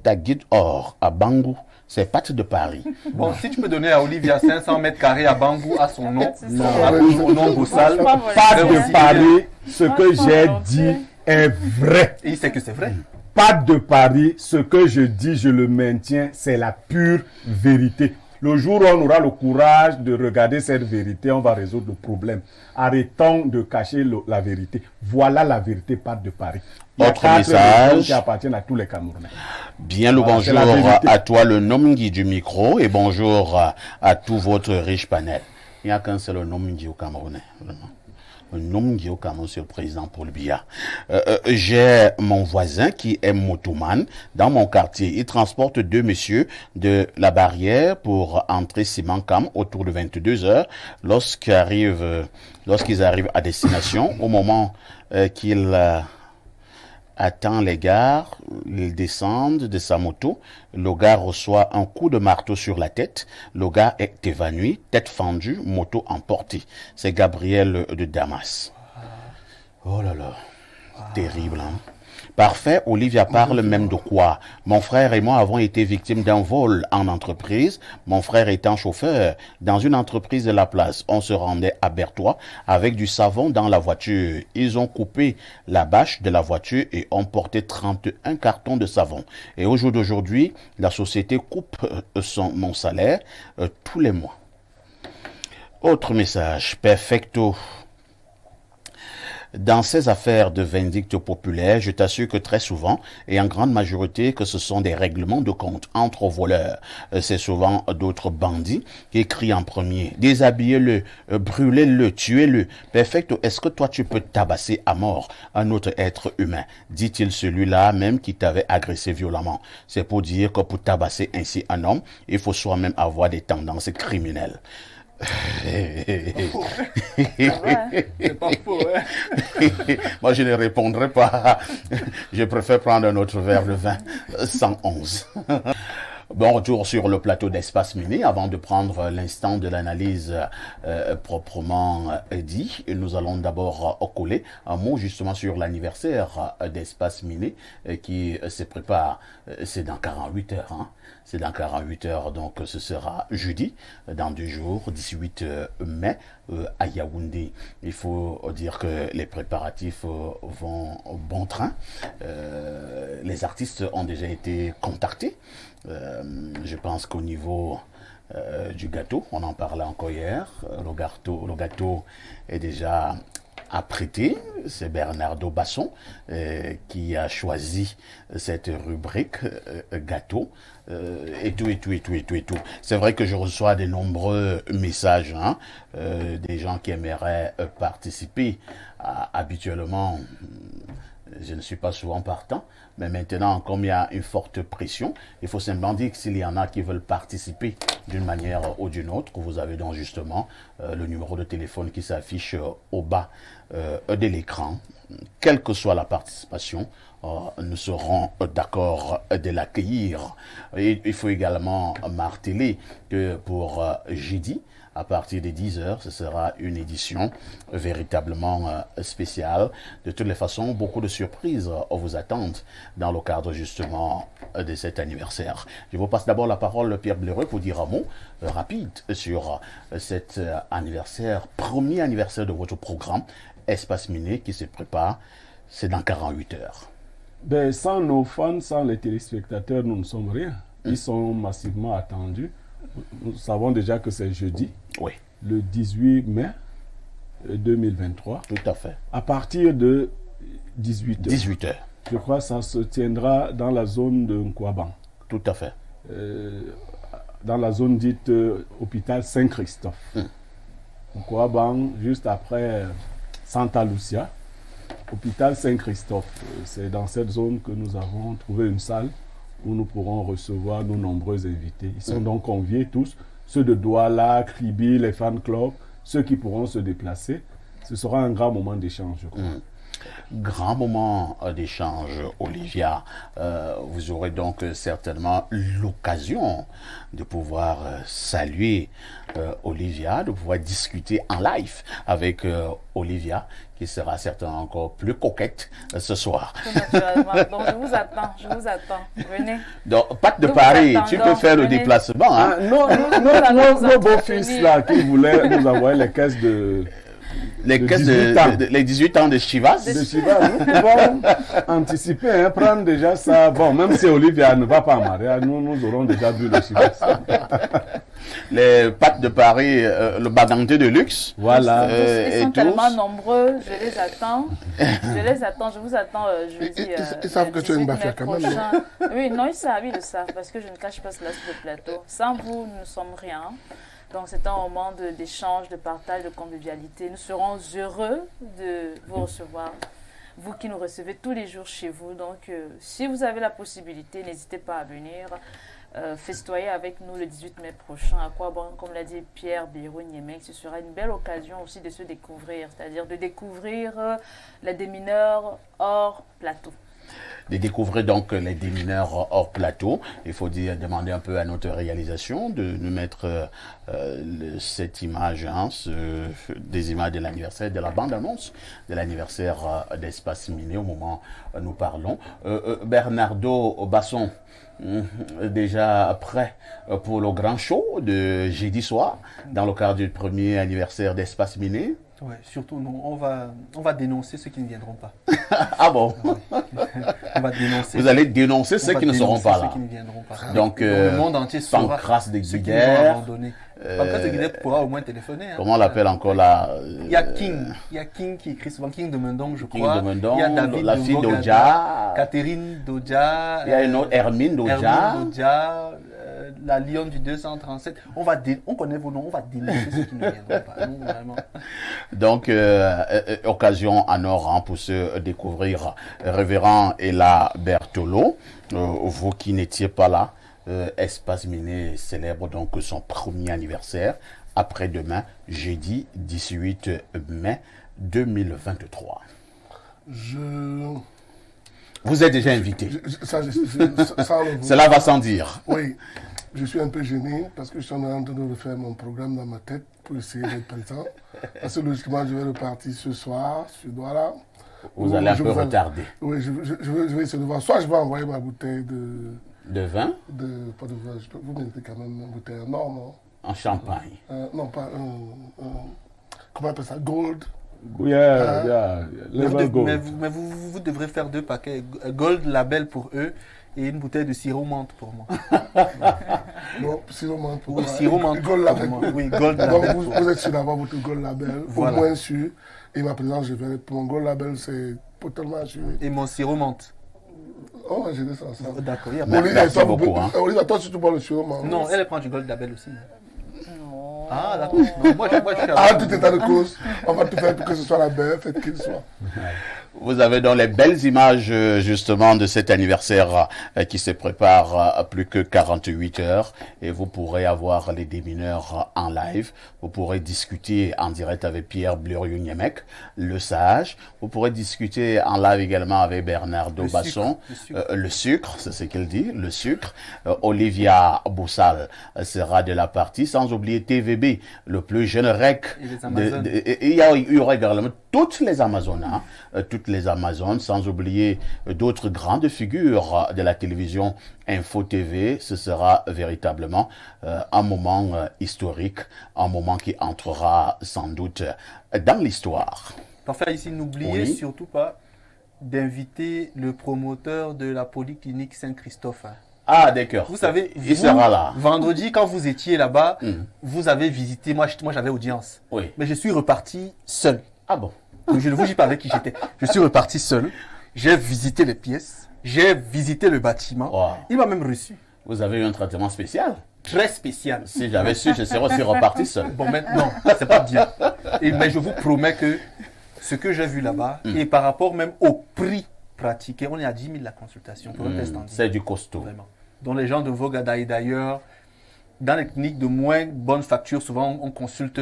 Tagid Or à Bangou. C'est Pat de Paris. Bon, si tu peux donner à Olivia 500 mètres carrés à Bangou à son nom, C'est ça. à son nom Bossal. Pas de Paris, ce que j'ai dit est vrai. Et il sait que c'est vrai. Pas de Paris, ce que je dis, je le maintiens, c'est la pure vérité. Le jour où on aura le courage de regarder cette vérité, on va résoudre le problème. Arrêtons de cacher la vérité. Voilà la vérité, pas de Paris. Il y a Autre 4 message. régions qui appartiennent à tous les Camerounais. Bien le Voilà, c'est bonjour la vérité. à toi, le Nomgi du micro, et bonjour à tout votre riche panel. Il n'y a qu'un seul Nomgi au Camerounais, vraiment. Un Nomgi au Cameroun, c'est le président Paul Biya. J'ai mon voisin qui est motoman dans mon quartier. Il transporte 2 messieurs de la barrière pour entrer Simancam autour de 22 heures. Lorsqu'ils arrivent à destination, au moment qu'ils attend les gares, ils descendent de sa moto, le gars reçoit un coup de marteau sur la tête, le gars est évanoui, tête fendue, moto emportée. C'est Gabriel de Damas. Oh là là, terrible, hein. Parfait, Olivia parle même de quoi? Mon frère et moi avons été victimes d'un vol en entreprise. Mon frère étant chauffeur dans une entreprise de la place. On se rendait à Berthois avec du savon dans la voiture. Ils ont coupé la bâche de la voiture et ont porté 31 cartons de savon. Et au jour d'aujourd'hui, la société coupe mon salaire tous les mois. Autre message, perfecto. Dans ces affaires de vindicte populaire, je t'assure que très souvent, et en grande majorité, que ce sont des règlements de compte entre voleurs. C'est souvent d'autres bandits qui crient en premier. Déshabillez-le, brûlez-le, tuez-le. Perfecto, est-ce que toi tu peux tabasser à mort un autre être humain? Dit-il celui-là même qui t'avait agressé violemment. C'est pour dire que pour tabasser ainsi un homme, il faut soi-même avoir des tendances criminelles. C'est pas faux, hein? Moi, je ne répondrai pas. Je préfère prendre un autre verre de vin. 111. Bon retour sur le plateau d'Espace Miné. Avant de prendre l'instant de l'analyse proprement dit, nous allons d'abord coller un mot justement sur l'anniversaire d'Espace Miné qui se prépare. C'est dans 48 heures. Hein. C'est dans 48 heures, donc ce sera jeudi, dans 2 jours, 18 mai, à Yaoundé. Il faut dire que les préparatifs vont au bon train. Les artistes ont déjà été contactés. Je pense qu'au niveau du gâteau, on en parlait encore hier, le gâteau est déjà apprêté. C'est Bernardo Basson qui a choisi cette rubrique gâteau. Et tout. C'est vrai que je reçois de nombreux messages, hein, des gens qui aimeraient participer. Habituellement, je ne suis pas souvent partant, mais maintenant, comme il y a une forte pression, il faut simplement dire que s'il y en a qui veulent participer d'une manière ou d'une autre, vous avez donc justement le numéro de téléphone qui s'affiche au bas de l'écran. Quelle que soit la participation, nous serons d'accord de l'accueillir. Et il faut également marteler que pour jeudi, à partir de 10h, ce sera une édition véritablement spéciale. De toutes les façons, beaucoup de surprises vous attendent dans le cadre justement de cet anniversaire. Je vous passe d'abord la parole, Pierre Blereux, pour dire un mot rapide sur cet anniversaire, premier anniversaire de votre programme Espace Miné qui se prépare. C'est dans 48 heures. Ben, sans nos fans, sans les téléspectateurs, nous ne sommes rien. Ils sont massivement attendus. Nous savons déjà que c'est jeudi, oui, le 18 mai 2023. Tout à fait. À partir de 18h. 18h. Je crois que ça se tiendra dans la zone de Nkwaban. Tout à fait. Dans la zone dite hôpital Saint-Christophe. Nkwaban, juste après Santa Lucia. Hôpital Saint-Christophe. C'est dans cette zone que nous avons trouvé une salle où nous pourrons recevoir nos nombreux invités. Ils sont donc conviés tous, ceux de Douala, Kribi, les fan clubs, ceux qui pourront se déplacer. Ce sera un grand moment d'échange, je crois. Grand moment d'échange, Olivia. Vous aurez donc certainement l'occasion de pouvoir saluer Olivia, de pouvoir discuter en live avec Olivia, qui sera certainement encore plus coquette ce soir. Naturellement. Donc, je vous attends. Venez. Donc, Pat de Je vous Paris, attends, tu donc, peux faire le venez. déplacement. Hein? Ah, non, allons nos nous beaux-fils entretenir. là qui voulaient nous envoyer les caisses de Les de caisses 18 ans. les 18 ans de Chivas. Chivas. Nous pouvons anticiper, hein, prendre déjà ça. Bon, même si Olivia ne va pas en mariage, nous aurons déjà vu le Chivas. Les Pat de Paris, le baganté de luxe. Voilà. Ils sont et tellement tous. nombreux, je les attends. Je vous attends jeudi. Ils savent que tu es une 18 mai bafia quand même, prochain. Oui, non, ils le savent, parce que je ne cache pas cela sur le plateau. Sans vous, nous ne sommes rien. Donc c'est un moment d'échange, de partage, de convivialité. Nous serons heureux de vous recevoir, vous qui nous recevez tous les jours chez vous. Donc si vous avez la possibilité, n'hésitez pas à venir festoyer avec nous le 18 mai prochain. À quoi bon, comme l'a dit Pierre Birou-Niemek, ce sera une belle occasion aussi de se découvrir, c'est-à-dire de découvrir la démineur hors plateau. De découvrir donc les démineurs hors plateau. Il faut demander un peu à notre réalisation de nous mettre cette image, hein, des images de l'anniversaire, de la bande-annonce de l'anniversaire d'Espace Miné au moment où nous parlons. Bernardo Basson, déjà prêt pour le grand show de jeudi soir dans le cadre du premier anniversaire d'Espace Miné. Ouais, surtout, non, on va dénoncer ceux qui ne viendront pas. Ah bon? On va dénoncer. Vous allez dénoncer ceux qui ne seront pas là. Ceux qui ne viendront pas. Donc, le monde entier saura Pancras de ceux qui nous ont Guider. abandonnés. Pancras de Guider pourra au moins téléphoner. Hein. Comment on l'appelle encore là? Il y a King qui écrit souvent, King de Mendong, je King crois. de Mendong, il y a David la fille Vogada, d'Odja. Catherine d'Odja. Il y a une autre, Hermine d'Odja. Hermine d'Odja, la Lyon du 237. On connaît vos noms, on va dénoncer ceux qui ne viendront pas. Nous, vraiment. Donc, occasion en or, hein, pour se découvrir Révérend Ella Bertolo. Vous qui n'étiez pas là, Espace Miné célèbre donc son premier anniversaire après-demain, jeudi 18 mai 2023. Vous êtes déjà invité. Cela va sans dire. Oui, je suis un peu gêné parce que je suis en train de refaire mon programme dans ma tête pour essayer d'être présent. Parce que logiquement, je vais repartir ce soir, ce doigt-là. Vous allez un peu retarder. Oui, je vais essayer de voir. Soit je vais envoyer ma bouteille de vin. Pas de vin, vous mettez quand même une bouteille en or, non? En champagne. Non, pas comment on appelle ça? Gold. Level gold. Mais vous devrez faire 2 paquets. Gold label pour eux et une bouteille de sirop menthe pour moi. Non, sirop menthe pour Oui, moi. sirop menthe Gold pour label. moi. Oui, gold Donc label. vous êtes sûr d'avoir votre gold label, Voilà. au moins sûr. Et ma présence, je vais pour mon gold label, c'est totalement assuré. Et mon sirop menthe. On va gérer ça ensemble. D'accord, il y a Mais- pas. Merci beaucoup, hein. Olivia, toi, si tu bois le sirop menthe. Non, elle prend du gold label aussi. Non. Ah, d'accord. Non, moi, je suis À tout état de cause, on va tout faire pour que ce soit la belle fête qu'il soit. Vous avez donc les belles images justement de cet anniversaire qui se prépare plus que 48 heures et vous pourrez avoir les démineurs en live. Vous pourrez discuter en direct avec Pierre Bluriou-Niemek, le sage. Vous pourrez discuter en live également avec Bernardo Le Basson. sucre. Le sucre, c'est ce qu'il dit, le sucre. Olivia Boussal sera de la partie, sans oublier TVB, le plus jeune rec. Et les Amazones. Il y aura également toutes les Amazones, hein, toutes les Amazones, sans oublier d'autres grandes figures de la télévision Info TV. Ce sera véritablement un moment historique, un moment qui entrera sans doute dans l'histoire. Parfait, ici, n'oubliez Oui. surtout pas d'inviter le promoteur de la polyclinique Saint-Christophe. Hein. Ah, d'accord. Vous savez, Il sera là. vendredi, quand vous étiez là-bas, vous avez visité, moi j'avais audience. Oui. Mais je suis reparti seul. Ah bon. Donc, je ne vous dis pas avec qui j'étais. Je suis reparti seul. J'ai visité les pièces. J'ai visité le bâtiment. Wow. Il m'a même reçu. Vous avez eu un traitement spécial. Très spécial. Si j'avais su, je serais aussi reparti seul. Bon, maintenant, c'est pas bien. Mais je vous promets que ce que j'ai vu là-bas, et par rapport même au prix pratiqué, on est à 10 000 la consultation pour un test en ligne. C'est du costaud. Vraiment. Donc les gens de Vogada et d'ailleurs, dans les cliniques de moins bonne facture, souvent on consulte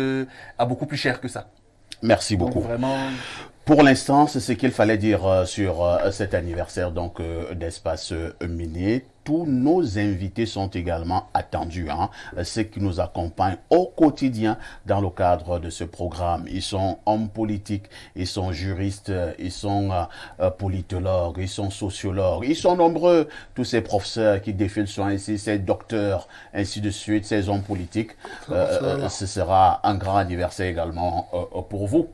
à beaucoup plus cher que ça. Merci Donc beaucoup. vraiment, Pour l'instant, c'est ce qu'il fallait dire sur cet anniversaire donc d'Espace Minier. Tous nos invités sont également attendus, ceux qui nous accompagnent au quotidien dans le cadre de ce programme. Ils sont hommes politiques, ils sont juristes, ils sont politologues, ils sont sociologues, ils sont nombreux, tous ces professeurs qui défilent sont ici, ces docteurs, ainsi de suite, ces hommes politiques. Ce sera un grand anniversaire également pour vous.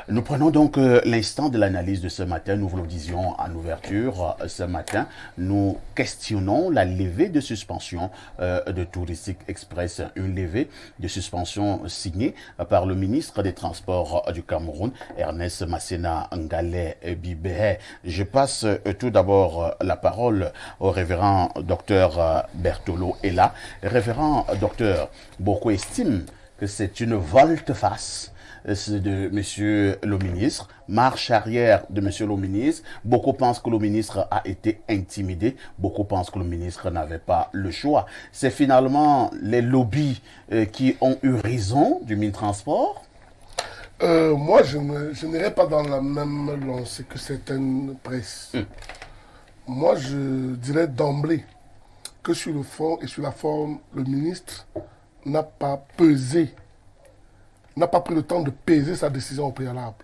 Nous prenons donc l'instant de l'analyse de ce matin. Nous vous le disions en ouverture ce matin. Nous questionnons la levée de suspension de Touristique Express, une levée de suspension signée par le ministre des Transports du Cameroun, Ernest Masséna Ngale Bibé. Je passe tout d'abord la parole au révérend docteur Bertolo Ella. Révérend docteur, beaucoup estiment que c'est une volte-face de monsieur le ministre, marche arrière de monsieur le ministre. Beaucoup pensent que le ministre a été intimidé, beaucoup pensent que le ministre n'avait pas le choix. C'est finalement les lobbies qui ont eu raison du Minetransport. Moi, je n'irai pas dans la même lancée que certaines presses. Moi, je dirais d'emblée que sur le fond et sur la forme, le ministre n'a pas pesé, n'a pas pris le temps de peser sa décision au préalable.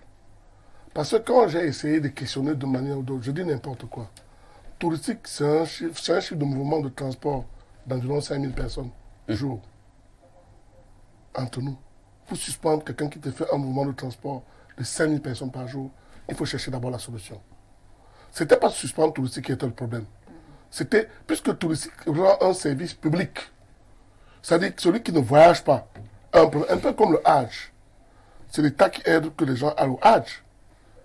Parce que quand j'ai essayé de questionner de manière ou d'autre, je dis n'importe quoi. Touristique, c'est un chiffre de mouvement de transport d'environ 5000 personnes jour. Entre nous, pour suspendre quelqu'un qui te fait un mouvement de transport de 5000 personnes par jour, il faut chercher d'abord la solution. Ce n'était pas suspendre Touristique qui était le problème. C'était, puisque Touristique rend un service public, c'est-à-dire celui qui ne voyage pas, un peu comme le Hajj. C'est l'État qui aide que les gens aillent au Hajj.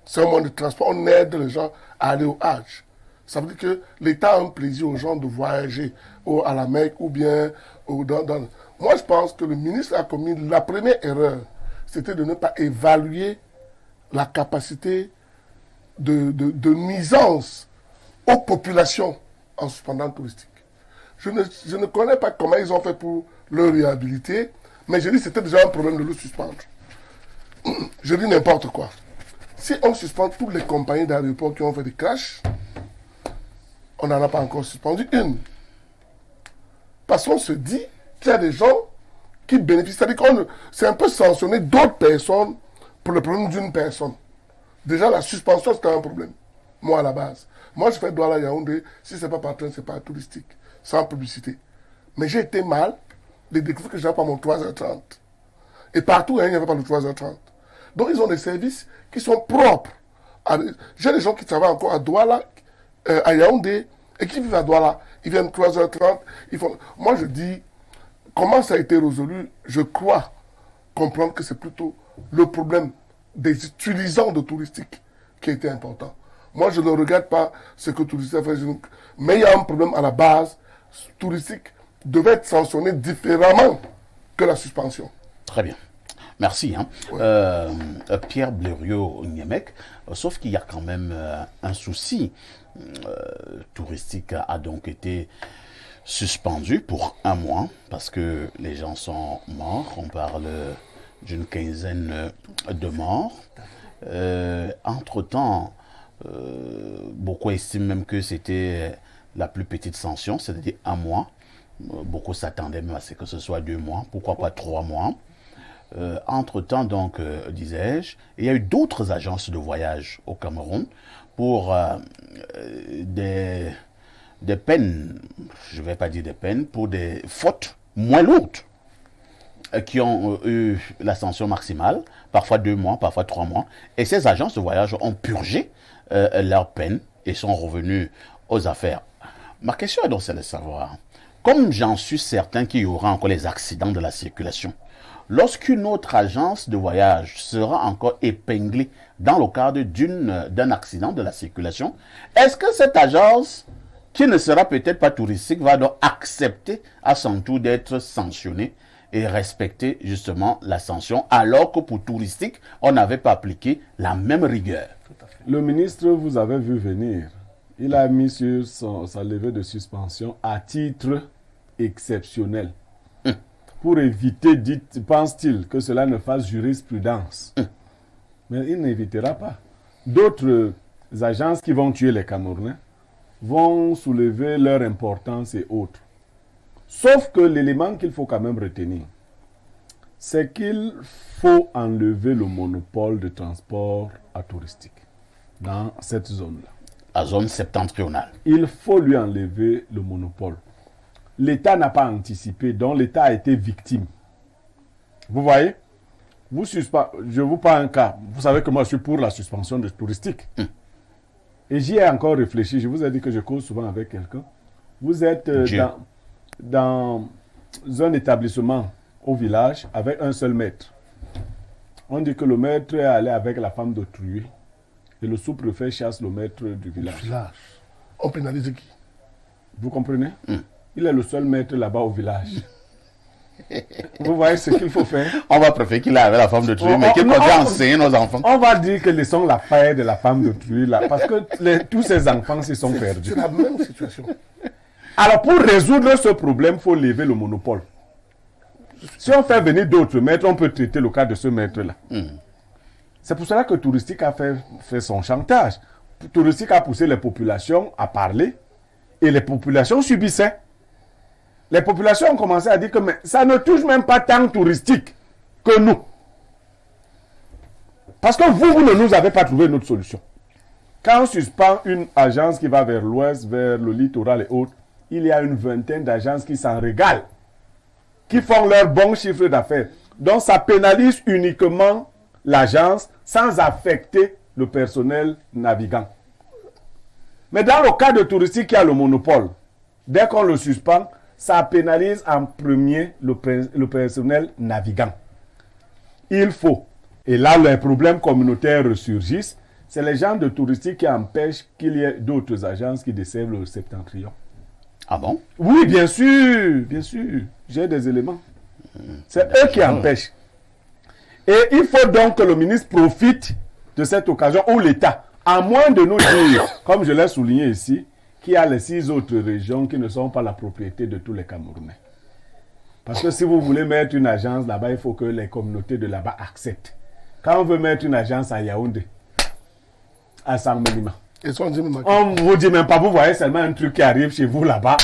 C'est un moyen de transport, on aide les gens à aller au Hajj. Ça veut dire que l'État a un plaisir aux gens de voyager à la Mecque ou bien dans... Moi, je pense que le ministre a commis la première erreur, c'était de ne pas évaluer la capacité de nuisance aux populations en suspendant Touristique. Je ne connais pas comment ils ont fait pour le réhabiliter, mais je dis que c'était déjà un problème de le suspendre. Je dis n'importe quoi. Si on suspend toutes les compagnies d'aéroports qui ont fait des crashs, on n'en a pas encore suspendu une. Parce qu'on se dit qu'il y a des gens qui bénéficient. C'est-à-dire qu'on c'est un peu sanctionner d'autres personnes pour le problème d'une personne. Déjà, la suspension, c'est un problème. Moi, à la base. Moi, je fais Douala Yaoundé. Si ce n'est pas par train, ce n'est pas touristique. Sans publicité. Mais j'ai été mal de découvrir que je n'avais pas mon 3h30. Et partout, il n'y avait pas le 3h30. Donc, ils ont des services qui sont propres. J'ai des gens qui travaillent encore à Douala, à Yaoundé, et qui vivent à Douala. Ils viennent 3h30. Moi, je dis, comment ça a été résolu? Je crois comprendre que c'est plutôt le problème des utilisants de Touristique qui était important. Moi, je ne regrette pas ce que Touristique a fait, mais il y a un problème à la base. Touristique devait être sanctionné différemment que la suspension. Très bien. Merci. Pierre Blériot-Niemek, sauf qu'il y a quand même un souci. Touristique a donc été suspendu pour 1 mois parce que les gens sont morts. On parle d'une quinzaine de morts. Entre-temps, beaucoup estiment même que c'était la plus petite sanction, c'est-à-dire 1 mois. Beaucoup s'attendaient même à ce que ce soit 2 mois, pourquoi pas 3 mois. Entre-temps, donc, disais-je, il y a eu d'autres agences de voyage au Cameroun pour des peines, je ne vais pas dire des peines, pour des fautes moins lourdes qui ont eu la sanction maximale, parfois 2 mois, parfois 3 mois. Et ces agences de voyage ont purgé leurs peines et sont revenus aux affaires. Ma question est donc celle de savoir, comme j'en suis certain qu'il y aura encore les accidents de la circulation, lorsqu'une autre agence de voyage sera encore épinglée dans le cadre d'un accident de la circulation, est-ce que cette agence, qui ne sera peut-être pas touristique, va donc accepter à son tour d'être sanctionnée et respecter justement la sanction, alors que pour touristique, on n'avait pas appliqué la même rigueur? Le ministre, vous avez vu venir, il a mis sur sa levée de suspension à titre exceptionnel. Pour éviter, pense-t-il, que cela ne fasse jurisprudence. Mais il n'évitera pas. d'autres agences qui vont tuer les Camerounais vont soulever leur importance et autres. Sauf que l'élément qu'il faut quand même retenir, c'est qu'il faut enlever le monopole de transport à touristique dans cette zone-là. La zone septentrionale. Il faut lui enlever le monopole. L'État n'a pas anticipé, donc l'État a été victime. Vous voyez? Je vous parle un cas. Vous savez que moi, je suis pour la suspension de touristique. Et j'y ai encore réfléchi. Je vous ai dit que je cause souvent avec quelqu'un. Vous êtes dans un établissement au village avec un seul maître. On dit que le maître est allé avec la femme d'autrui et le sous-préfet chasse le maître du village. On pénalise qui? Vous comprenez? Il est le seul maître là-bas au village. Vous voyez ce qu'il faut faire? On va préférer qu'il est avec la femme d'autrui, mais qu'il continue à enseigner nos enfants. On va dire que laissons la paix de la femme d'autrui là, parce que tous ces enfants s'y sont perdus. C'est la même situation. Alors, pour résoudre ce problème, il faut lever le monopole. Si on fait venir d'autres maîtres, on peut traiter le cas de ce maître-là. C'est pour cela que Touristique a fait son chantage. Touristique a poussé les populations à parler et les populations subissaient. Les populations ont commencé à dire que mais ça ne touche même pas tant Touristique que nous. Parce que vous ne nous avez pas trouvé une autre solution. Quand on suspend une agence qui va vers l'ouest, vers le littoral et autres, il y a une vingtaine d'agences qui s'en régalent, qui font leur bon chiffre d'affaires. Donc ça pénalise uniquement l'agence sans affecter le personnel navigant. Mais dans le cas de Touristique qui a le monopole, dès qu'on le suspend, ça pénalise en premier le personnel navigant. Il faut, et là les problèmes communautaires ressurgissent, c'est les gens de Touristique qui empêchent qu'il y ait d'autres agences qui desservent le septentrion. Ah bon? Oui, bien sûr, j'ai des éléments. C'est eux qui empêchent. Et il faut donc que le ministre profite de cette occasion, ou l'État, à moins de nous dire, comme je l'ai souligné ici, qu'il y a les 6 autres régions qui ne sont pas la propriété de tous les Camerounais. Parce que si vous voulez mettre une agence là-bas, il faut que les communautés de là-bas acceptent. Quand on veut mettre une agence à Yaoundé, à Saint-Mélima, on ne vous dit même pas, vous voyez seulement un truc qui arrive chez vous là-bas.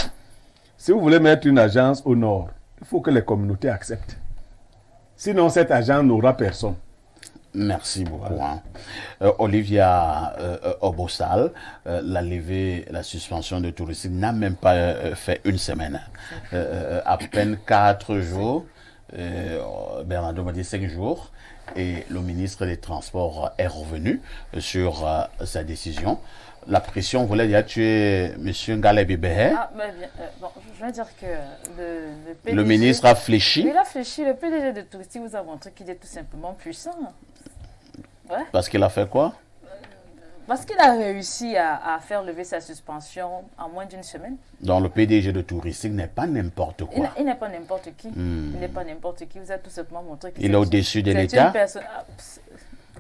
Si vous voulez mettre une agence au nord, il faut que les communautés acceptent. Sinon, cette agence n'aura personne. Merci beaucoup. Voilà. Olivia Obossal, la suspension de Touristique n'a même pas fait une semaine. À peine 4 jours. Bernardo m'a dit 5 jours. Et le ministre des Transports est revenu sur sa décision. La pression voulait dire tuer M. Ngalebi Behe. Ah, bon, je veux dire que le PDG... Le ministre a fléchi. Il a fléchi. Le PDG de Touristique vous a montré qu'il est tout simplement puissant. Ouais. Parce qu'il a fait quoi? Parce qu'il a réussi à faire lever sa suspension en moins d'une semaine. Donc le PDG de Touristique n'est pas n'importe quoi. Il n'est pas n'importe qui. Il n'est pas n'importe qui. Vous a tout simplement montré qu'il est au-dessus de l'État.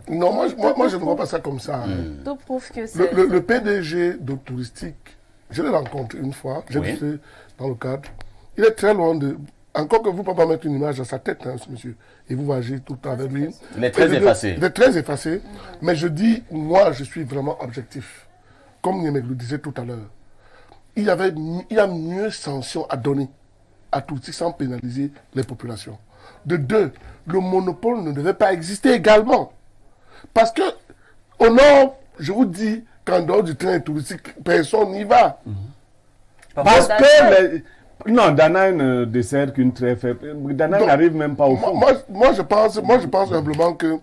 Non, moi je ne vois pas ça comme ça. Tout prouve que c'est... Le PDG de Touristique, je l'ai rencontré une fois, j'ai fait dans le cadre. Il est très loin de... Encore que vous ne pouvez pas mettre une image dans sa tête, hein, ce monsieur. Et vous agissez tout le temps avec lui. Il est très effacé. Il est très effacé. Mais je dis, moi, je suis vraiment objectif. Comme Niemek le disait tout à l'heure. Il y a mieux sanction à donner à Touristique sans pénaliser les populations. De deux, le monopole ne devait pas exister également. Parce que, au nord, je vous dis, qu'en dehors du train touristique, personne n'y va. Parce que... Non, Dana ne dessert qu'une très faible. Dana n'arrive même pas au fond. Moi, je pense simplement que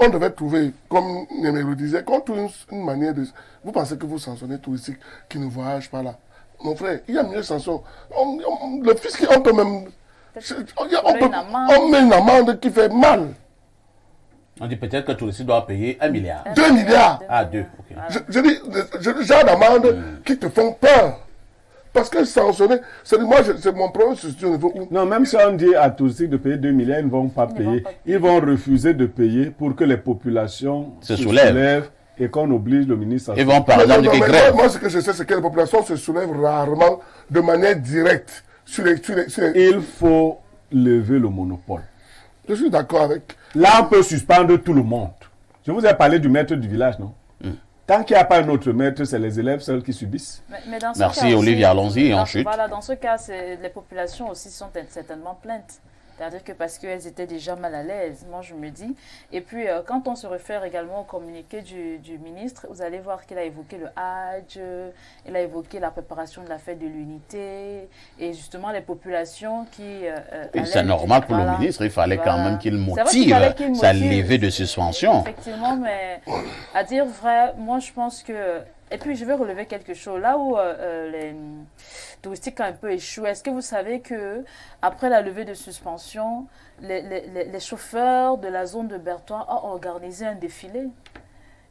on devait trouver, comme Némé le disait, qu'on trouve une manière de... Vous pensez que vous sanctionnez Touristique qui ne voyage pas là. Mon frère, il y a mieux sanction. Le fisc, on peut même... On met une amende qui fait mal. On dit peut-être que Touristique doit payer 1 milliard. 2 milliards. Ah, 2, ok. Je dis, le genre d'amende qui te font peur. Parce que sanctionner, c'est mon problème sur ce niveau où... Non, même si on dit à Touristique de payer 2 milliards, ils ne vont pas payer. Ils vont refuser de payer pour que les populations se soulèvent et qu'on oblige le ministre à... Ils vont par exemple dire grève. Moi, ce que je sais, c'est que les populations se soulèvent rarement de manière directe sur les... Il faut lever le monopole. Je suis d'accord avec... Là, on peut suspendre tout le monde. Je vous ai parlé du maître du village, non? Tant qu'il n'y a pas un autre maître, c'est les élèves seuls qui subissent. Mais dans ce Merci cas aussi, Olivier, allons-y et ensuite. Voilà, dans ce cas, les populations aussi sont certainement plaintes. C'est-à-dire que parce qu'elles étaient déjà mal à l'aise, moi je me dis. Et puis quand on se réfère également au communiqué du ministre, vous allez voir qu'il a évoqué le Hajj, il a évoqué la préparation de la fête de l'unité et justement les populations qui... Et c'est normal pour le ministre, il fallait quand même qu'il motive sa levée de suspension. Effectivement, mais à dire vrai, moi je pense que... Et puis, je vais relever quelque chose. Là où les touristiques ont un peu échoué, est-ce que vous savez qu'après la levée de suspension, les chauffeurs de la zone de Bertois ont organisé un défilé?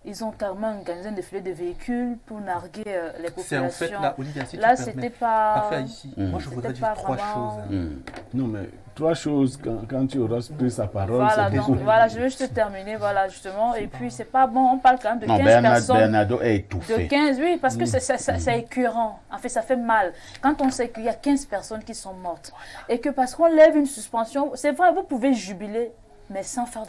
Ils ont carrément organisé un défilé de véhicules pour narguer les populations. C'est en fait là, Olivia, si là, tu c'était pas... Parfait, ici. Moi, je voudrais dire trois choses. Non, mais trois choses, quand tu auras pris sa parole, voilà, c'est donc, beaucoup. voilà, je vais juste terminer, voilà, justement. Et puis, c'est pas bon, on parle quand même de 15 personnes. Bernardo est étouffé. De 15, oui, parce que c'est écœurant. En fait, ça fait mal. Quand on sait qu'il y a 15 personnes qui sont mortes et que parce qu'on lève une suspension, c'est vrai, vous pouvez jubiler, mais sans faire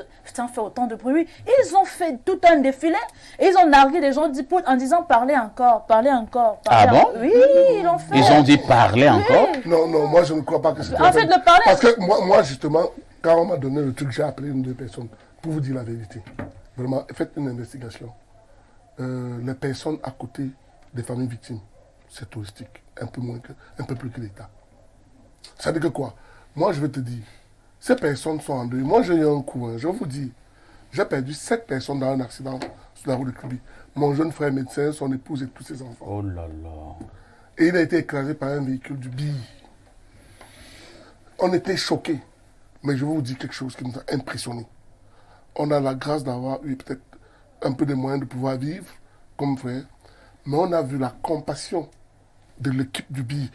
autant de bruit. Ils ont fait tout un défilé et ils ont nargué les gens en disant parlez encore, parlez encore. Ah bon? Oui, ils l'ont fait. Ils ont dit parler encore? Non, moi je ne crois pas que c'était... En fait, le parler... Parce que moi justement, quand on m'a donné le truc, j'ai appelé une ou deux personnes pour vous dire la vérité. Vraiment, faites une investigation. Les personnes à côté des familles victimes, c'est touristique, un peu plus que l'État. Ça veut dire que quoi? Moi je vais te dire, ces personnes sont en deuil. Moi, j'ai eu un coup, je vous dis, j'ai perdu 7 personnes dans un accident sur la route de Kribi. Mon jeune frère médecin, son épouse et tous ses enfants. Oh là là. Et il a été écrasé par un véhicule du BI. On était choqués. Mais je vais vous dire quelque chose qui nous a impressionnés. On a la grâce d'avoir eu peut-être un peu de moyens de pouvoir vivre comme frère. Mais on a vu la compassion de l'équipe du BI.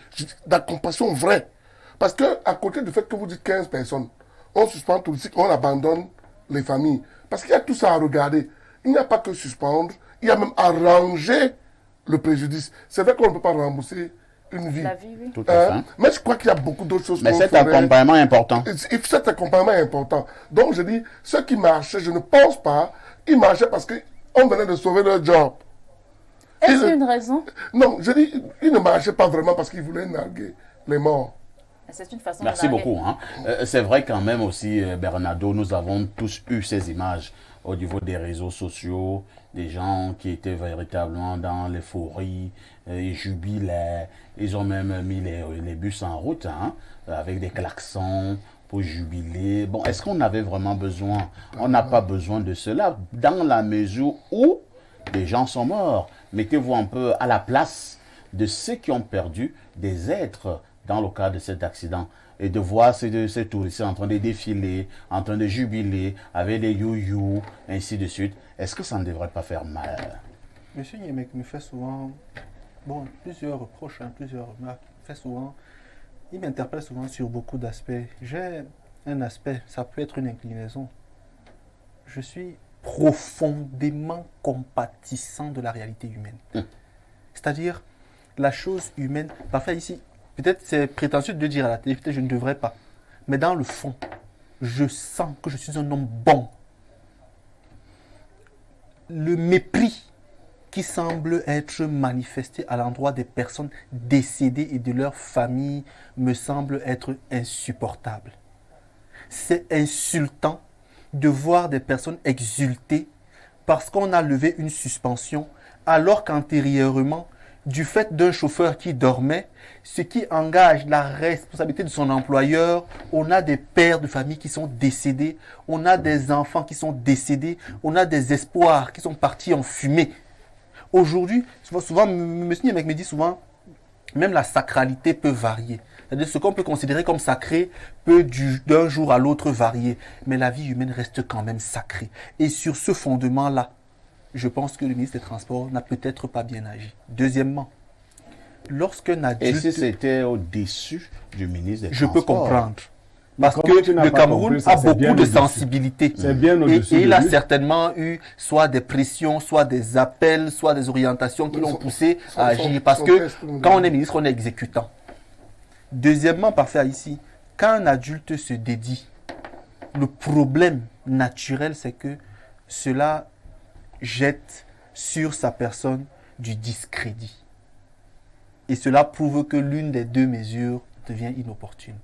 La compassion vraie. Parce qu'à côté du fait que vous dites 15 personnes, on suspend tout le cycle, on abandonne les familles. Parce qu'il y a tout ça à regarder. Il n'y a pas que suspendre, il y a même à ranger le préjudice. C'est vrai qu'on ne peut pas rembourser une vie. La vie, oui. Tout à fait. Mais je crois qu'il y a beaucoup d'autres choses. Mais cet accompagnement est important. Cet accompagnement est important. Donc je dis, ceux qui marchaient, je ne pense pas, ils marchaient parce qu'on venait de sauver leur job. Est-ce une raison? Non, je dis, ils ne marchaient pas vraiment parce qu'ils voulaient narguer les morts. C'est une façon Merci beaucoup. Hein. C'est vrai quand même aussi, Bernardo, nous avons tous eu ces images au niveau des réseaux sociaux, des gens qui étaient véritablement dans l'euphorie, ils jubilaient, ils ont même mis les bus en route, hein, avec des klaxons pour jubiler. Bon, est-ce qu'on avait vraiment besoin? On n'a pas besoin de cela dans la mesure où des gens sont morts. Mettez-vous un peu à la place de ceux qui ont perdu des êtres dans le cas de cet accident, et de voir ces touristes en train de défiler, en train de jubiler, avec des you-you, ainsi de suite. Est-ce que ça ne devrait pas faire mal? Monsieur Niemek me fait souvent, plusieurs reproches, plusieurs remarques. Il m'interpelle souvent sur beaucoup d'aspects. J'ai un aspect, ça peut être une inclinaison. Je suis profondément compatissant de la réalité humaine. C'est-à-dire, la chose humaine, parfois ici, peut-être c'est prétentieux de le dire à la télé, peut-être je ne devrais pas. Mais dans le fond, je sens que je suis un homme bon. Le mépris qui semble être manifesté à l'endroit des personnes décédées et de leurs familles me semble être insupportable. C'est insultant de voir des personnes exulter parce qu'on a levé une suspension alors qu'antérieurement, du fait d'un chauffeur qui dormait, ce qui engage la responsabilité de son employeur, on a des pères de famille qui sont décédés, on a des enfants qui sont décédés, on a des espoirs qui sont partis en fumée. Aujourd'hui, souvent, M. Niemek me dit souvent, même la sacralité peut varier. C'est-à-dire ce qu'on peut considérer comme sacré peut d'un jour à l'autre varier. Mais la vie humaine reste quand même sacrée. Et sur ce fondement-là, je pense que le ministre des Transports n'a peut-être pas bien agi. Deuxièmement, lorsqu'un adulte... Et si c'était au-dessus du ministre des Je Transports? peux comprendre. Parce que le Cameroun a beaucoup de sensibilité. C'est bien au-dessus. Et il a certainement eu soit des pressions, soit des appels, soit des orientations qui l'ont poussé à agir. Parce que quand on est ministre, on est exécutant. Deuxièmement, parfait ici, quand un adulte se dédie, le problème naturel, c'est que cela jette sur sa personne du discrédit. Et cela prouve que l'une des deux mesures devient inopportune.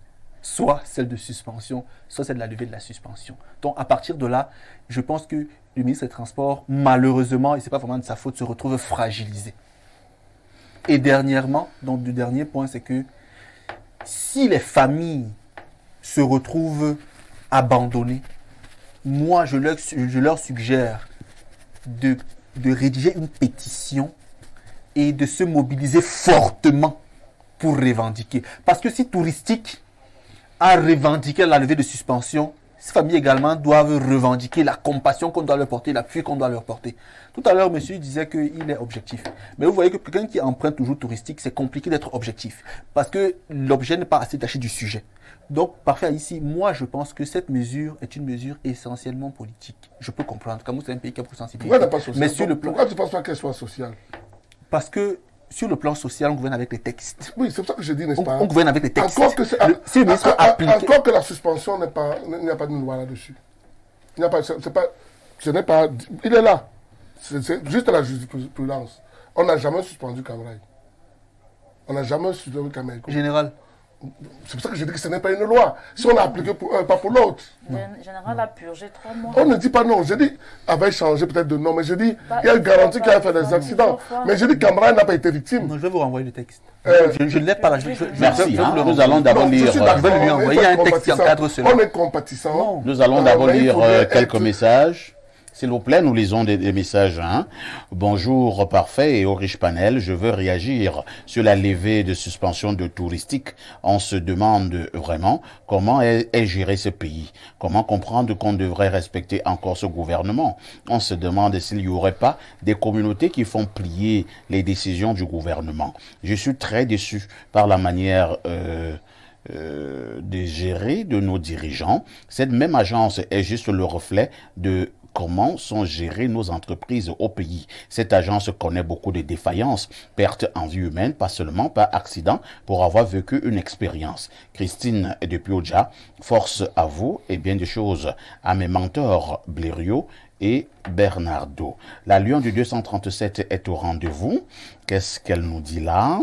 Soit celle de suspension, soit celle de la levée de la suspension. Donc à partir de là, je pense que le ministre des Transports, malheureusement, et ce n'est pas vraiment de sa faute, se retrouve fragilisé. Et dernièrement, donc le dernier point, c'est que si les familles se retrouvent abandonnées, moi je leur suggère de rédiger une pétition et de se mobiliser fortement pour revendiquer. Parce que si Touristique a revendiqué la levée de suspension, ces familles également doivent revendiquer la compassion qu'on doit leur porter, l'appui qu'on doit leur porter. Tout à l'heure, monsieur disait qu'il est objectif. Mais vous voyez que quelqu'un qui emprunte toujours Touristique, c'est compliqué d'être objectif. Parce que l'objet n'est pas assez détaché du sujet. Donc, parfait ici, moi je pense que cette mesure est une mesure essentiellement politique. Je peux comprendre. Cameroun, c'est un pays qui a beaucoup de sensibilité. Pourquoi elle n'est pas sociale? Mais sur le plan... Pourquoi tu ne penses pas qu'elle soit sociale? Parce que sur le plan social, on gouverne avec les textes. Oui, c'est pour ça que je dis, n'est-ce pas? On gouverne avec les textes. Encore que, si le ministre applique... encore que la suspension n'est pas... Il n'y a pas de loi là-dessus. Il n'y a pas... Ce n'est pas... Il est là. C'est juste la jurisprudence. On n'a jamais suspendu Camraï. On n'a jamais suspendu Camraï. Général. C'est pour ça que je dis que ce n'est pas une loi. Si on l'a appliqué pour un, pas pour l'autre. Général a purgé 3 mois. On ne dit pas non. Je dis, avait changé peut-être de nom, mais je dis, il y a une garantie qu'il a fait des accidents. Mais je dis Camraï n'a pas été victime. Non, je vais vous renvoyer le texte. Je ne l'ai pas là. Merci. Nous allons d'abord lire. Je vais lui envoyer un texte qui encadre cela. On est compatissant. Nous allons d'abord lire quelques messages. S'il vous plaît, nous lisons des messages. Bonjour, parfait et au riche panel. Je veux réagir sur la levée de suspension de Touristique. On se demande vraiment comment est géré ce pays. Comment comprendre qu'on devrait respecter encore ce gouvernement. On se demande s'il n'y aurait pas des communautés qui font plier les décisions du gouvernement. Je suis très déçu par la manière... de gérer de nos dirigeants. Cette même agence est juste le reflet de comment sont gérées nos entreprises au pays. Cette agence connaît beaucoup de défaillances, pertes en vie humaine, pas seulement par accident, pour avoir vécu une expérience. Christine depuis Oja, force à vous et bien des choses à mes mentors Blériot et Bernardo. La Lion du 237 est au rendez-vous. Qu'est-ce qu'elle nous dit là?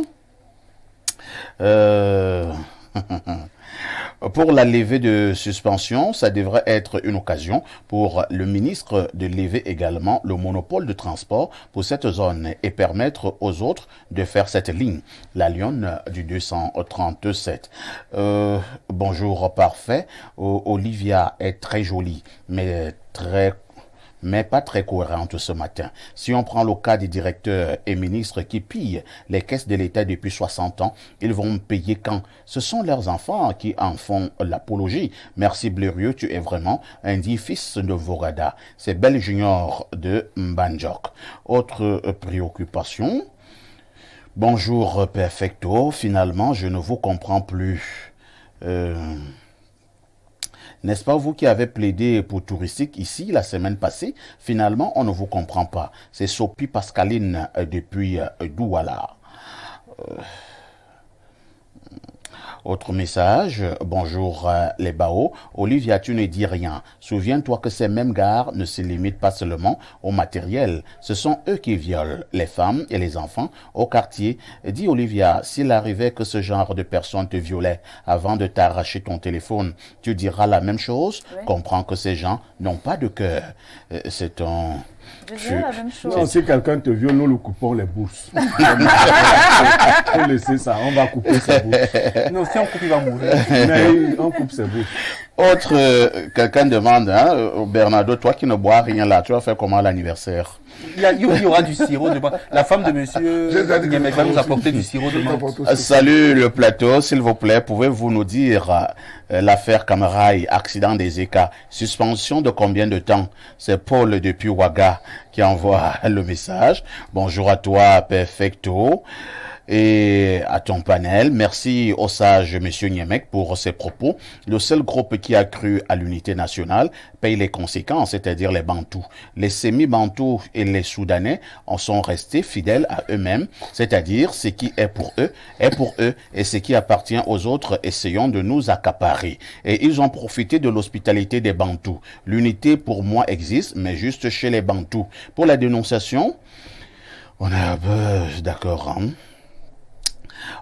Pour la levée de suspension, ça devrait être une occasion pour le ministre de lever également le monopole de transport pour cette zone et permettre aux autres de faire cette ligne. La Lyon du 237. Bonjour, parfait. Olivia est très jolie, mais pas très cohérente ce matin. Si on prend le cas des directeurs et ministres qui pillent les caisses de l'État depuis 60 ans, ils vont payer quand? Ce sont leurs enfants qui en font l'apologie. Merci Blériot, tu es vraiment un dit fils de Vorada. C'est Belle Junior de Mbanjok. Autre préoccupation. Bonjour Perfecto, finalement je ne vous comprends plus. N'est-ce pas vous qui avez plaidé pour Touristique ici la semaine passée? Finalement, on ne vous comprend pas. C'est Sophie Pascaline depuis Douala. Autre message, bonjour les Bao. Olivia, tu ne dis rien. Souviens-toi que ces mêmes gares ne se limitent pas seulement au matériel. Ce sont eux qui violent les femmes et les enfants au quartier. Dis Olivia, s'il arrivait que ce genre de personnes te violaient avant de t'arracher ton téléphone, tu diras la même chose? Oui. Comprends que ces gens n'ont pas de cœur. C'est un... Je dirais la même chose. Non, si quelqu'un te viole, nous le coupons les bourses. Faut laisser ça, on va couper ses bourses. Non, si on coupe, il va mourir. Mais on coupe ses bourses. Autre, quelqu'un demande, Bernardo, toi qui ne bois rien là, tu vas faire comment l'anniversaire? Il y aura du sirop de menthe. La femme de monsieur Niemek va nous apporter du sirop de menthe. Salut le plateau, s'il vous plaît, pouvez-vous nous dire l'affaire Camraï, accident des ECA, suspension de combien de temps? C'est Paul depuis Ouaga qui envoie le message. Bonjour à toi, Perfecto. Et à ton panel, merci au sage monsieur Niemek pour ses propos. Le seul groupe qui a cru à l'unité nationale paye les conséquences, c'est-à-dire les Bantous. Les semi-Bantous et les Soudanais en sont restés fidèles à eux-mêmes, c'est-à-dire ce qui est pour eux, et ce qui appartient aux autres, essayons de nous accaparer. Et ils ont profité de l'hospitalité des Bantous. L'unité pour moi existe, mais juste chez les Bantous. Pour la dénonciation, on a... d'accord, hein.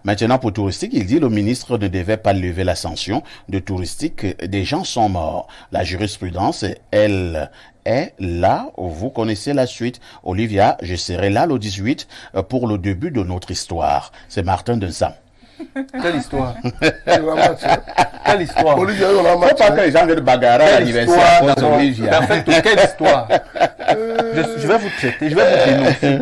Maintenant, pour touristique, il dit le ministre ne devait pas lever la sanction de touristique. Des gens sont morts. La jurisprudence, elle est là. Vous connaissez la suite. Olivia, je serai là le 18 pour le début de notre histoire. C'est Martin Densam. Quelle histoire? Quelle histoire? Olivier, on a Faut pas que les gens viennent bagarrer à l'anniversaire à cause d'Olivia. Quelle histoire? Je vais vous traiter, je vais vous dénoncer.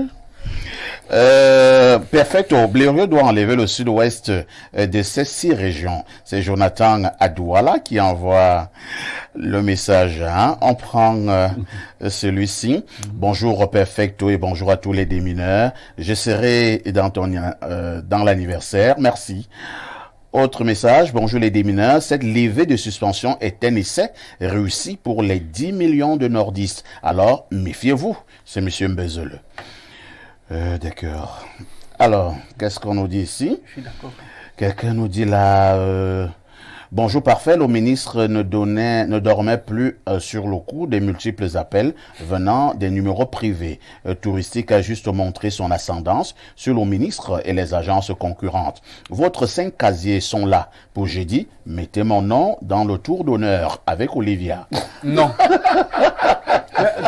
Perfecto. Blériot doit enlever le sud-ouest de ces 6 régions. C'est Jonathan Adouala qui envoie le message. Hein. On prend celui-ci. Bonjour Perfecto et bonjour à tous les démineurs. Je serai dans l'anniversaire. Merci. Autre message, bonjour les démineurs, cette levée de suspension est un essai réussi pour les 10 millions de nordistes. Alors, méfiez-vous, c'est monsieur Mbezele. D'accord. Alors, qu'est-ce qu'on nous dit ici? Je suis d'accord. Quelqu'un nous dit là... Bonjour parfait, le ministre ne dormait plus sur le coup des multiples appels venant des numéros privés. Touristique a juste montré son ascendance sur le ministre et les agences concurrentes. Votre 5 casiers sont là. Pour jeudi, mettez mon nom dans le tour d'honneur avec Olivia. Non.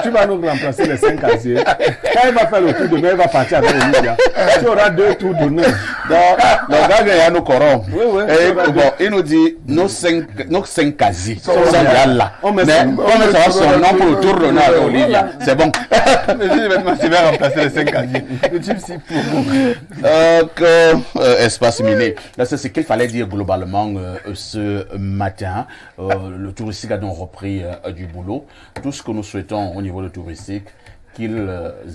Tu vas nous remplacer les 5 casiers. Quand il va faire le tour d'honneur, il va partir avec Olivia. Tu auras 2 tours d'honneur. Donc, le gars vient nous corrompre. Oui, oui. Et bon, il nous dit, nos 5 casiers sont là. On met Mais on met ça son nom pour le tour d'honneur avec Olivia. C'est bon. Mais je vais remplacer les 5 casiers. Le type si pour. Espace miné. Là, c'est ce qu'il fallait dire globalement ce matin. Le touristique a donc repris du boulot. Tout ce que nous souhaitons au niveau du touristique, qu'ils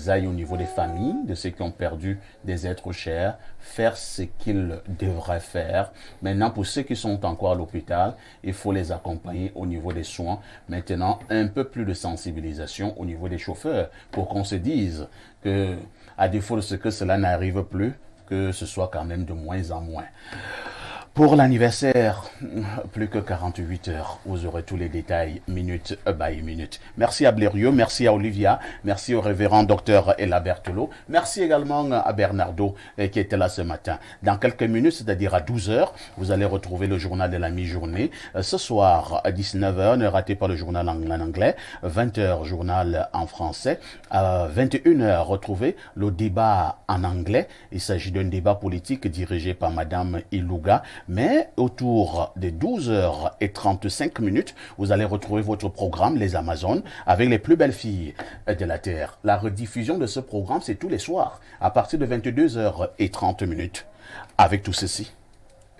aillent au niveau des familles, de ceux qui ont perdu des êtres chers, faire ce qu'ils devraient faire. Maintenant, pour ceux qui sont encore à l'hôpital, il faut les accompagner au niveau des soins. Maintenant, un peu plus de sensibilisation au niveau des chauffeurs pour qu'on se dise que, à défaut de ce que cela n'arrive plus, que ce soit quand même de moins en moins. Pour l'anniversaire, plus que 48 heures, vous aurez tous les détails minute by minute. Merci à Blériot, merci à Olivia, merci au révérend docteur Ella Berthelot, merci également à Bernardo qui était là ce matin. Dans quelques minutes, c'est-à-dire à 12 heures, vous allez retrouver le journal de la mi-journée. Ce soir, à 19 heures, ne ratez pas le journal en anglais, 20 heures, journal en français. À 21 heures, retrouvez le débat en anglais. Il s'agit d'un débat politique dirigé par Madame Ilouga. Mais autour des 12h35, vous allez retrouver votre programme Les Amazones avec les plus belles filles de la Terre. La rediffusion de ce programme, c'est tous les soirs à partir de 22h30. Avec tout ceci,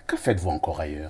que faites-vous encore ailleurs?